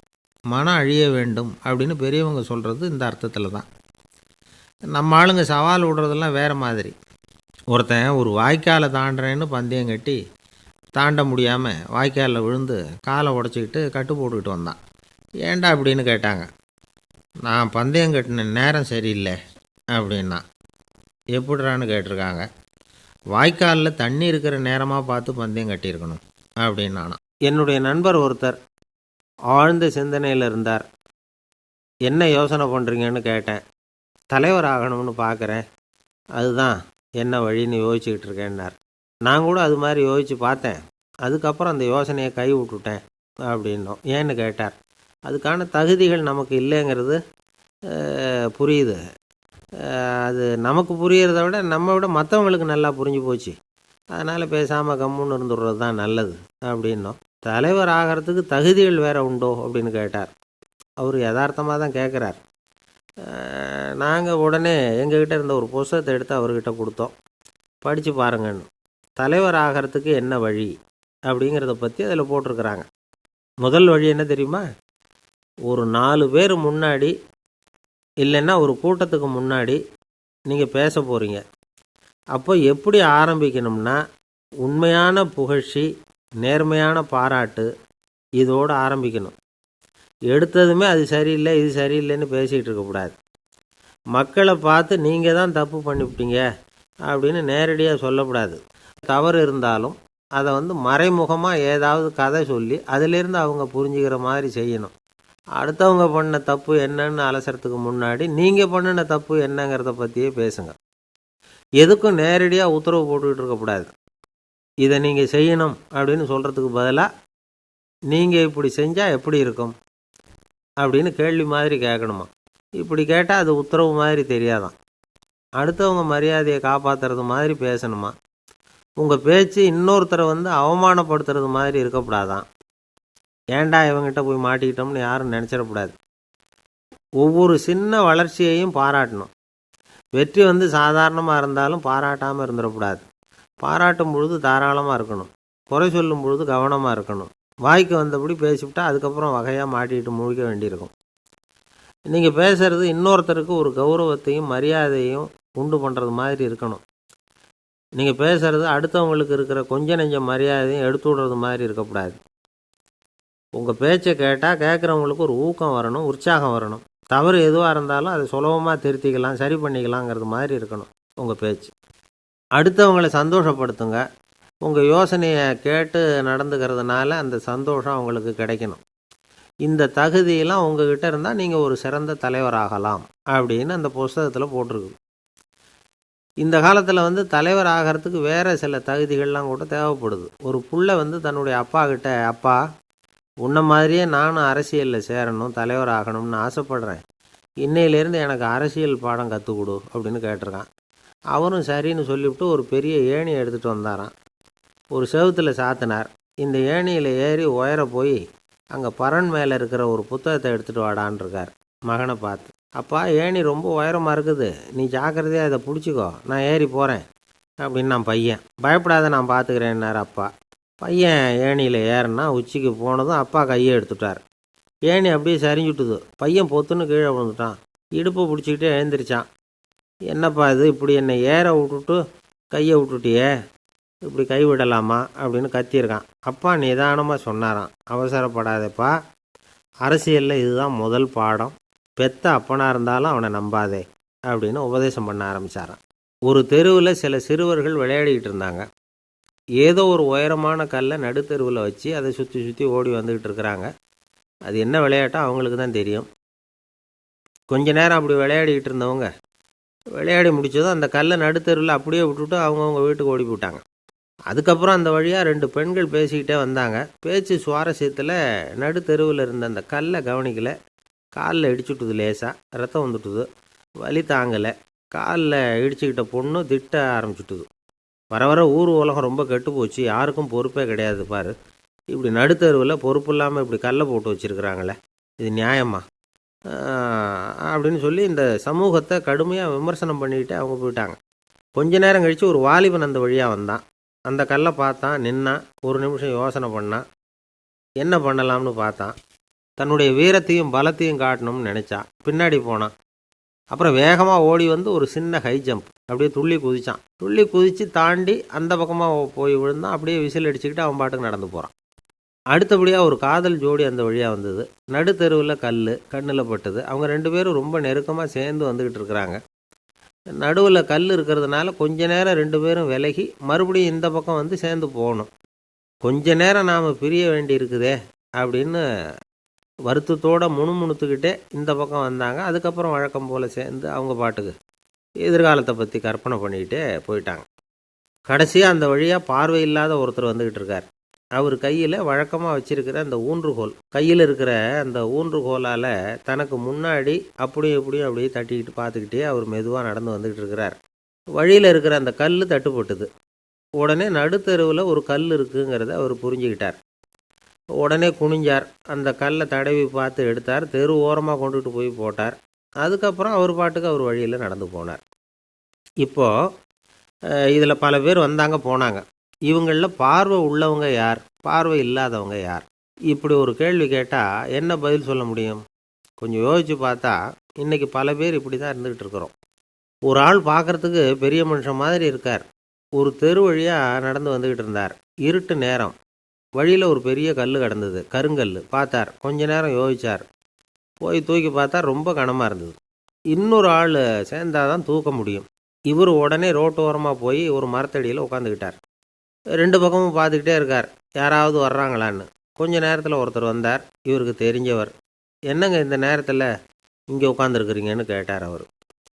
மனம் அழிய வேண்டும் அப்படின்னு பெரியவங்க சொல்கிறது இந்த அர்த்தத்தில் தான். நம்ம ஆளுங்க சவால் விடுறதெல்லாம் வேறு மாதிரி. ஒருத்தன் ஒரு வாய்க்காலை தாண்டுறேன்னு பந்தயம் கட்டி தாண்ட முடியாமல் வாய்க்காலில் விழுந்து காலை உடச்சிக்கிட்டு கட்டு போட்டுக்கிட்டு வந்தான். ஏன்டா அப்படின்னு கேட்டாங்க. நான் பந்தயம் கட்டின நேரம் சரியில்லை அப்படின்னா. எப்படிறான்னு கேட்டிருக்காங்க. வாய்க்காலில் தண்ணி இருக்கிற நேரமாக பார்த்து பந்தயம் கட்டியிருக்கணும் அப்படின்னானா. என்னுடைய நண்பர் ஒருத்தர் ஆழ்ந்த சிந்தனையில் இருந்தார். என்ன யோசனை பண்ணுறீங்கன்னு கேட்டேன். தலைவர் ஆகணும்னு பார்க்குறேன், அதுதான் என்ன வழின்னு யோசிச்சுக்கிட்டு இருக்கேன்னார். நான் கூட அது மாதிரி யோசித்து பார்த்தேன். அதுக்கப்புறம் அந்த யோசனையை கை விட்டுட்டேன் அப்படின்னோம். ஏன்னு கேட்டார். அதுக்கான தகுதிகள் நமக்கு இல்லைங்கிறது புரியுது. அது நமக்கு புரியறத விட நம்ம விட மற்றவங்களுக்கு நல்லா புரிஞ்சு போச்சு. அதனால் பேசாமல் கம்முன்னு இருந்துடுறது தான் நல்லது அப்படின்னோம். தலைவர் ஆகிறதுக்கு தகுதிகள் வேறு உண்டோ அப்படின்னு கேட்டார். அவர் யதார்த்தமாக தான் கேட்குறார். நாங்கள் உடனே எங்ககிட்ட இருந்த ஒரு புஸ்தகத்தை எடுத்து அவர்கிட்ட கொடுத்தோம். படித்து பாருங்கன்னு. தலைவர் ஆகிறதுக்கு என்ன வழி அப்படிங்கிறத பற்றி அதில் போட்டிருக்கிறாங்க. முதல் வழி என்ன தெரியுமா? ஒரு 4 பேர் முன்னாடி இல்லைன்னா ஒரு கூட்டத்துக்கு முன்னாடி நீங்கள் பேச போகிறீங்க. அப்போ எப்படி ஆரம்பிக்கணும்னா, உண்மையான புகழ்ச்சி, நேர்மையான பாராட்டு, இதோடு ஆரம்பிக்கணும். எடுத்ததுமே அது சரியில்லை இது சரியில்லைன்னு பேசிகிட்டு இருக்கக்கூடாது. மக்களை பார்த்து நீங்கள் தான் தப்பு பண்ணிவிட்டீங்க அப்படின்னு நேரடியாக சொல்லக்கூடாது. தவறு இருந்தாலும் அதை மறைமுகமாக ஏதாவது கதை சொல்லி அதிலிருந்து அவங்க புரிஞ்சுக்கிற மாதிரி செய்யணும். அடுத்தவங்க பண்ண தப்பு என்னன்னு அலசறதுக்கு முன்னாடி நீங்கள் பண்ணின தப்பு என்னங்கிறத பற்றியே பேசுங்க. எதுக்கும் நேரடியாக உத்தரவு போட்டுக்கிட்டு இருக்கக்கூடாது. இதை நீங்கள் செய்யணும் அப்படின்னு சொல்கிறதுக்கு பதிலாக நீங்கள் இப்படி செஞ்சால் எப்படி இருக்கும் அப்படின்னு கேள்வி மாதிரி கேட்கணுமா. இப்படி கேட்டால் அது உத்தரவு மாதிரி தெரியாதான். அடுத்தவங்க மரியாதையை காப்பாற்றுறது மாதிரி பேசணுமா. உங்கள் பேச்சு இன்னொருத்தரை அவமானப்படுத்துறது மாதிரி இருக்கக்கூடாதான். ஏன்டா இவங்கிட்ட போய் மாட்டிக்கிட்டோம்னு யாரும் நினச்சிடக்கூடாது. ஒவ்வொரு சின்ன வளர்ச்சியையும் பாராட்டணும். வெற்றி சாதாரணமாக இருந்தாலும் பாராட்டாமல் இருந்துடக்கூடாது. பாராட்டும் பொழுது தாராளமாக இருக்கணும். குறை சொல்லும் பொழுது கவனமாக இருக்கணும். வாய்க்கு வந்தபடி பேசிவிட்டால் அதுக்கப்புறம் வகையாக மாட்டிக்கிட்டு முழிக்க வேண்டியிருக்கும். நீங்கள் பேசுகிறது இன்னொருத்தருக்கு ஒரு கௌரவத்தையும் மரியாதையும் உண்டு பண்ணுறது மாதிரி இருக்கணும். நீங்கள் பேசுகிறது அடுத்தவங்களுக்கு இருக்கிற கொஞ்ச நெஞ்ச மரியாதையும் எடுத்து விடுறது மாதிரி இருக்கக்கூடாது. உங்கள் பேச்சை கேட்டால் கேட்குறவங்களுக்கு ஒரு ஊக்கம் வரணும், உற்சாகம் வரணும். தவறு எதுவாக இருந்தாலும் அதை சுலபமாக திருத்திக்கலாம், சரி பண்ணிக்கலாங்கிறது மாதிரி இருக்கணும் உங்கள் பேச்சு. அடுத்தவங்களை சந்தோஷப்படுத்துங்க. உங்கள் யோசனையை கேட்டு நடந்துக்கிறதுனால அந்த சந்தோஷம் அவங்களுக்கு கிடைக்கணும். இந்த தகுதியெல்லாம் உங்ககிட்ட இருந்தால் நீங்கள் ஒரு சிறந்த தலைவராகலாம் அப்படின்னு அந்த புஸ்தகத்தில் போட்டிருக்கு. இந்த காலத்தில் தலைவர் ஆகிறதுக்கு வேறு சில தகுதிகள்லாம் கூட தேவைப்படுது. ஒரு புள்ள தன்னுடைய அப்பா கிட்ட, அப்பா உன்ன மாதிரியே நானும் அரசியலில் சேரணும், தலைவர் ஆகணும்னு ஆசைப்படுறேன். இன்னையிலேருந்து எனக்கு அரசியல் பாடம் கற்றுக் கொடு அப்படின்னு கேட்டிருக்கான். அவரும் சரின்னு சொல்லிவிட்டு ஒரு பெரிய ஏணியை எடுத்துகிட்டு வந்தாராம். ஒரு செவுத்தில் சாத்தினார். இந்த ஏணியில் ஏறி உயர போய் அங்கே பரன் மேலே இருக்கிற ஒரு புத்தகத்தை எடுத்துகிட்டு வாடான்னு இருக்கார். மகனை பார்த்து, அப்பா ஏணி ரொம்ப உயரமாக இருக்குது, நீ ஜாக்கிரதையாக இதை பிடிச்சிக்கோ, நான் ஏறி போகிறேன் அப்படின்னு. நான் பையன் பயப்படாத, நான் பார்த்துக்கிறேன்னார் அப்பா. பையன் ஏணியில் ஏறினா உச்சிக்கு போனதும் அப்பா கையை எடுத்துட்டார். ஏணி அப்படியே சரிஞ்சுட்டுது. பையன் பொத்துன்னு கீழே விழுந்துட்டான். இடுப்பை பிடிச்சிக்கிட்டே எழுந்திரிச்சான். என்னப்பா இது, இப்படி என்னை ஏற விட்டுட்டு கையை விட்டுட்டியே, இப்படி கை விடலாமா அப்படின்னு கத்தியிருக்கான். அப்பா நிதானமாக சொன்னாராம், அவசரப்படாதேப்பா, அரசியலில் இதுதான் முதல் பாடம், பெத்த அப்பனாக இருந்தாலும் அவனை நம்பாதே அப்படின்னு உபதேசம் பண்ண ஆரம்பித்தாராம். ஒரு தெருவில் சில சிறுவர்கள் விளையாடிக்கிட்டு இருந்தாங்க. ஏதோ ஒரு உயரமான கல்லை நடுத்தெருவில் வச்சு அதை சுற்றி சுற்றி ஓடி வந்துக்கிட்டு இருக்கிறாங்க. அது என்ன விளையாட்டோ அவங்களுக்கு தான் தெரியும். கொஞ்ச நேரம் அப்படி விளையாடிக்கிட்டு இருந்தவங்க விளையாடி முடித்ததும் அந்த கல்லை நடுத்தெருவில் அப்படியே விட்டுட்டு அவங்கவுங்க வீட்டுக்கு ஓடி போட்டாங்க. அதுக்கப்புறம் அந்த வழியாக 2 பெண்கள் பேசிக்கிட்டே வந்தாங்க. பேச்சு சுவாரஸ்யத்தில் நடுத்தெருவில் இருந்த அந்த கல்லை கவனிக்கலை. காலில் இடிச்சுட்டுது, லேசாக ரத்தம் வந்துட்டுது, வலி தாங்கலை. காலில் இடிச்சுக்கிட்ட பொண்ணு திட்ட ஆரம்பிச்சுட்டுது. வர வர ஊர் உலகம் ரொம்ப கெட்டு போச்சு, யாருக்கும் பொறுப்பே கிடையாது பாரு, இப்படி நடுத்தருவில் பொறுப்பு இல்லாமல் இப்படி கல்லை போட்டு வச்சுருக்குறாங்களே, இது நியாயமா அப்படின்னு சொல்லி இந்த சமூகத்தை கடுமையாக விமர்சனம் பண்ணிக்கிட்டு அவங்க போயிட்டாங்க. கொஞ்ச நேரம் கழித்து ஒரு வாலிபன் அந்த வழியாக வந்தான். அந்த கல்லை பார்த்தான், நின்னான், ஒரு நிமிஷம் யோசனை பண்ணான், என்ன பண்ணலாம்னு பார்த்தான். தன்னுடைய வீரத்தையும் பலத்தையும் காட்டணும்னு நினச்சான். பின்னாடி போனான். அப்புறம் வேகமாக ஓடி வந்து ஒரு சின்ன ஹை ஜம்ப், அப்படியே துள்ளி குதித்தான். துள்ளி குதித்து தாண்டி அந்த பக்கமாக போய் விழுந்தான். அப்படியே விசில் அடிச்சுக்கிட்டு அவன் பாட்டுக்கு நடந்து போகிறான். அடுத்தபடியாக ஒரு காதல் ஜோடி அந்த வழியாக வந்தது. நடுத்தெருவில் கல் கண்ணில் பட்டது. அவங்க 2 பேரும் ரொம்ப நெருக்கமாக சேர்ந்து வந்துக்கிட்டு இருக்கிறாங்க. நடுவில் கல் இருக்கிறதுனால கொஞ்ச நேரம் 2 பேரும் விலகி மறுபடியும் இந்த பக்கம் வந்து சேர்ந்து போகணும். கொஞ்ச நேரம் நாம் பிரிய வேண்டி இருக்குதே அப்படின்னு வருத்தத்தோடு முணுமுணுத்துக்கிட்டே இந்த பக்கம் வந்தாங்க. அதுக்கப்புறம் வழக்கம் போல் சேர்ந்து அவங்க பாட்டுக்கு எதிர்காலத்தை பற்றி கற்பனை பண்ணிக்கிட்டே போயிட்டாங்க. கடைசியாக அந்த வழியாக பார்வை இல்லாத ஒருத்தர் வந்துக்கிட்டு இருக்கார். அவர் கையில் வழக்கமாக வச்சுருக்கிற அந்த ஊன்றுகோல், கையில் இருக்கிற அந்த ஊன்றுகோலால் தனக்கு முன்னாடி அப்படியும் இப்படியும் அப்படியே தட்டிக்கிட்டு பார்த்துக்கிட்டே அவர் மெதுவாக நடந்து வந்துக்கிட்டு இருக்கிறார். வழியில் இருக்கிற அந்த கல் தட்டுப்பட்டுது. உடனே நடுத்தெருவில் ஒரு கல் இருக்குங்கிறத அவர் புரிஞ்சுக்கிட்டார். உடனே குனிஞ்சார், அந்த கல்லை தடவி பார்த்து எடுத்தார், தெரு ஓரமாக கொண்டுட்டு போய் போட்டார். அதுக்கப்புறம் அவர் பாட்டுக்கு அவர் வழியில் நடந்து போனார். இப்போது இதில் பல பேர் வந்தாங்க போனாங்க. இவங்களில் பார்வை உள்ளவங்க யார், பார்வை இல்லாதவங்க யார்? இப்படி ஒரு கேள்வி கேட்டால் என்ன பதில் சொல்ல முடியும்? கொஞ்சம் யோசித்து பார்த்தா இன்றைக்கி பல பேர் இப்படி தான் இருந்துக்கிட்டு இருக்கிறோம். ஒரு ஆள் பார்க்குறதுக்கு பெரிய மனுஷன் மாதிரி இருக்கார். ஒரு தெரு வழியாக நடந்து வந்துக்கிட்டு இருந்தார். இருட்டு நேரம். வழியில் ஒரு பெரிய கல் கிடந்தது, கருங்கல். பார்த்தார், கொஞ்ச நேரம் யோசித்தார். போய் தூக்கி பார்த்தா ரொம்ப கனமாக இருந்தது. இன்னொரு ஆள் சேர்ந்தாதான் தூக்க முடியும். இவர் உடனே ரோட்டோரமாக போய் ஒரு மரத்தடியில் உட்காந்துக்கிட்டார். 2 பக்கமும் பார்த்துக்கிட்டே இருக்கார், யாராவது வர்றாங்களான்னு. கொஞ்ச நேரத்தில் ஒருத்தர் வந்தார், இவருக்கு தெரிஞ்சவர். என்னங்க இந்த நேரத்தில் இங்கே உட்காந்துருக்குறீங்கன்னு கேட்டார் அவர்.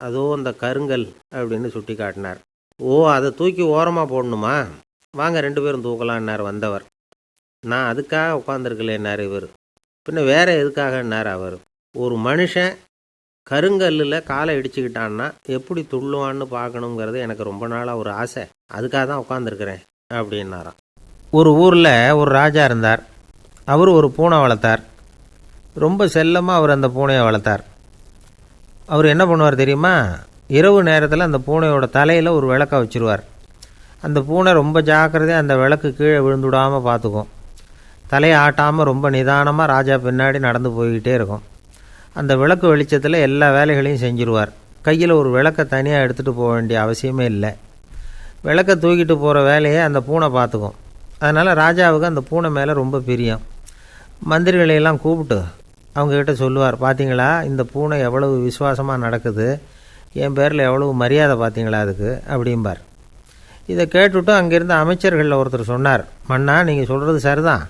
அதோ அந்த கருங்கல் அப்படின்னு சுட்டி காட்டினார். ஓ, அதை தூக்கி ஓரமாக போடணுமா? வாங்க 2 பேரும் தூக்கலான்னார் வந்தவர். நான் அதுக்காக உட்காந்துருக்கலேன்னார் இவர். பின்ன வேற எதுக்காகன்னார் அவர். ஒரு மனுஷன் கருங்கல்லில் காலை இடிச்சுக்கிட்டான்னா எப்படி துள்ளுவான்னு பார்க்கணுங்கிறது எனக்கு ரொம்ப நாளாக ஒரு ஆசை, அதுக்காக தான் உட்காந்துருக்கிறேன் அப்படின்னாராம். ஒரு ஊரில் ஒரு ராஜா இருந்தார். அவர் ஒரு பூனை வளர்த்தார். ரொம்ப செல்லமாக அவர் அந்த பூனையை வளர்த்தார். அவர் என்ன பண்ணுவார் தெரியுமா? இரவு நேரத்தில் அந்த பூனையோட தலையில் ஒரு விளக்கை வச்சுருவார். அந்த பூனை ரொம்ப ஜாக்கிரதையாக அந்த விளக்கு கீழே விழுந்துடாமல் பார்த்துக்கும். தலையை ஆட்டாமல் ரொம்ப நிதானமாக ராஜா பின்னாடி நடந்து போய்கிட்டே இருக்கும். அந்த விளக்கு வெளிச்சத்தில் எல்லா வேலைகளையும் செஞ்சுருவார். கையில் ஒரு விளக்கை தனியாக எடுத்துகிட்டு போக வேண்டிய அவசியமே இல்லை. விளக்கை தூக்கிட்டு போகிற வேலையை அந்த பூனை பார்த்துக்கும். அதனால் ராஜாவுக்கு அந்த பூனை மேலே ரொம்ப பிரியம். மந்திரிகளையெல்லாம் கூப்பிட்டு அவங்கக்கிட்ட சொல்லுவார், பார்த்தீங்களா இந்த பூனை எவ்வளவு விசுவாசமாக நடக்குது, என் பேரில் எவ்வளவு மரியாதை பார்த்தீங்களா அதுக்கு அப்படிம்பார். இதை கேட்டுவிட்டு அங்கேருந்து அமைச்சர்களில் ஒருத்தர் சொன்னார், மன்னா நீங்கள் சொல்கிறது சரிதான்,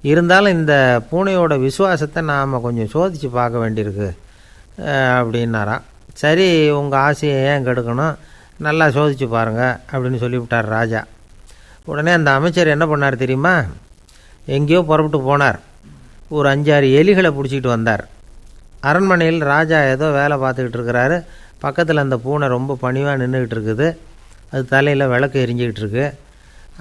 இருந்தாலும் இந்த பூனையோட விசுவாசத்தை நாம் கொஞ்சம் சோதித்து பார்க்க வேண்டியிருக்கு அப்படின்னாராம். சரி, உங்கள் ஆசையை ஏன் கெடுக்கணும், நல்லா சோதித்து பாருங்கள் அப்படின்னு சொல்லிவிட்டார் ராஜா. உடனே அந்த அமைச்சர் என்ன பண்ணார் தெரியுமா? எங்கேயோ புறப்பட்டு போனார். ஒரு 5-6 எலிகளை பிடிச்சிக்கிட்டு வந்தார். அரண்மனையில் ராஜா ஏதோ வேலை பார்த்துக்கிட்டு இருக்கிறாரு. பக்கத்தில் அந்த பூனை ரொம்ப பணிவாக நின்றுக்கிட்டு இருக்குது. அது தலையில் விளக்கு எரிஞ்சிக்கிட்டு இருக்கு.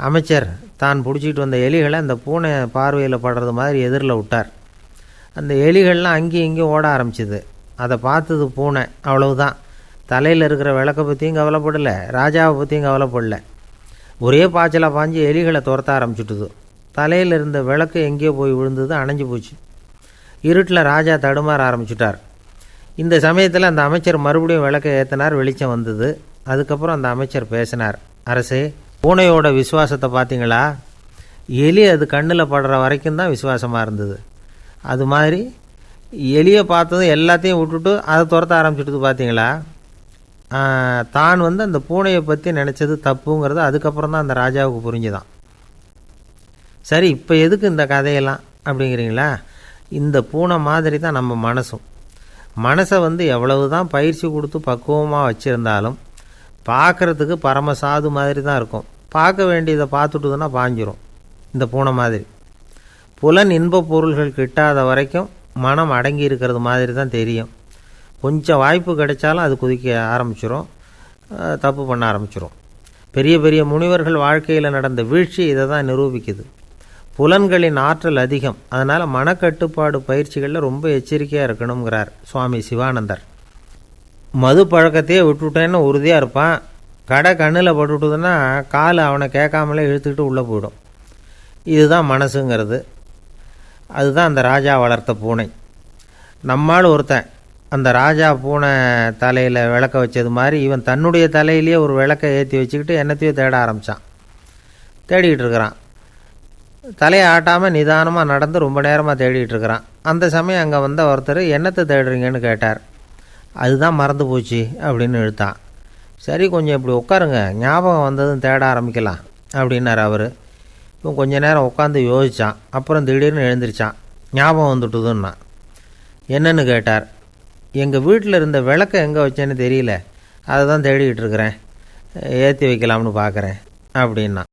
அமைச்சர் தான் பிடிச்சிக்கிட்டு வந்த எலிகளை அந்த பூனை பார்வையில் படுறது மாதிரி எதிரில் விட்டார். அந்த எலிகள்லாம் அங்கேயும் இங்கேயும் ஓட ஆரம்பிச்சிது. அதை பார்த்தது பூனை, அவ்வளவுதான். தலையில் இருக்கிற விளக்கை பற்றியும் கவலைப்படலை, ராஜாவை பற்றியும் கவலைப்படலை. ஒரே பாய்ச்சலாக பாஞ்சு எலிகளை துரத்த ஆரம்பிச்சுட்டுது. தலையில் இருந்த விளக்கு எங்கேயோ போய் விழுந்தது, அணைஞ்சு போச்சு. இருட்டில் ராஜா தடுமாற ஆரம்பிச்சுட்டார். இந்த சமயத்தில் அந்த அமைச்சர் மறுபடியும் விளக்கை ஏற்றினார். வெளிச்சம் வந்தது. அதுக்கப்புறம் அந்த அமைச்சர் பேசினார், அரசே, பூனையோட விசுவாசத்தை பார்த்தீங்களா? எலி அது கண்ணில் படுற வரைக்கும் தான் விசுவாசமாக இருந்தது. அது மாதிரி எலியை பார்த்ததும் எல்லாத்தையும் விட்டுட்டு அதை துரத்த ஆரம்பிச்சுட்டு பார்த்தீங்களா? தான் அந்த பூனையை பற்றி நினச்சது தப்புங்கிறது அதுக்கப்புறம் தான் அந்த ராஜாவுக்கு புரிஞ்சுதான். சரி, இப்போ எதுக்கு இந்த கதையெல்லாம் அப்படிங்கிறீங்களா? இந்த பூனை மாதிரி தான் நம்ம மனசும். மனசை எவ்வளவு தான் பயிற்சி கொடுத்து பக்குவமாக வச்சுருந்தாலும் பார்க்குறதுக்கு பரமசாது மாதிரி தான் இருக்கும். பார்க்க வேண்டியதை பார்த்துட்டுதுன்னா பாஞ்சிரும். இந்த பூனை மாதிரி புலன் இன்ப பொருள்கள் கிட்டாத வரைக்கும் மனம் அடங்கி இருக்கிறது மாதிரி தான் தெரியும். கொஞ்சம் வாய்ப்பு கிடைச்சாலும் அது குதிக்க ஆரம்பிச்சிடும், தப்பு பண்ண ஆரம்பிச்சிடும். பெரிய பெரிய முனிவர்கள் வாழ்க்கையில் நடந்த வீழ்ச்சி இதை தான் நிரூபிக்குது. புலன்களின் ஆற்றல் அதிகம், அதனால் மனக்கட்டுப்பாடு பயிற்சிகளில் ரொம்ப எச்சரிக்கையாக இருக்கணுங்கிறார் சுவாமி சிவானந்தர். மது பழக்கத்தையே விட்டுவிட்டேன்னு உறுதியாக இருப்பான். கடை கண்ணில் பட்டுவிட்டுதுன்னா கால் அவனை கேட்காமலே இழுத்துக்கிட்டு உள்ளே போயிடும். இதுதான் மனசுங்கிறது. அதுதான் அந்த ராஜா வளர்த்த பூனை. நம்மால் ஒருத்தன் அந்த ராஜா பூனை தலையில் விளக்க வச்சது மாதிரி இவன் தன்னுடைய தலையிலேயே ஒரு விளக்கை ஏற்றி வச்சுக்கிட்டு என்னத்தையோ தேட ஆரம்பித்தான். தேடிக்கிட்டு இருக்கிறான். தலையை ஆட்டாமல் நிதானமாக நடந்து ரொம்ப நேரமாக தேடிகிட்டு இருக்கிறான். அந்த சமயம் அங்கே வந்த ஒருத்தர் என்னத்தை தேடுறீங்கன்னு கேட்டார். அதுதான் மறந்து போச்சு அப்படின்னு இழுத்தான். சரி, கொஞ்சம் இப்படி உட்காருங்க, ஞாபகம் வந்ததும் தேட ஆரம்பிக்கலாம் அப்படின்னார் அவர். இவன் கொஞ்ச நேரம் உட்காந்து யோசித்தான். அப்புறம் திடீர்னு எழுந்திரிச்சான். ஞாபகம் வந்துட்டுதுன்னா. என்னன்னு கேட்டார். எங்கள் வீட்டில் இருந்த விளக்கை எங்கே வச்சேன்னு தெரியல, அதை தான் தேடிக்கிட்டு இருக்கிறேன், ஏற்றி வைக்கலாம்னு பார்க்குறேன் அப்படின்னா.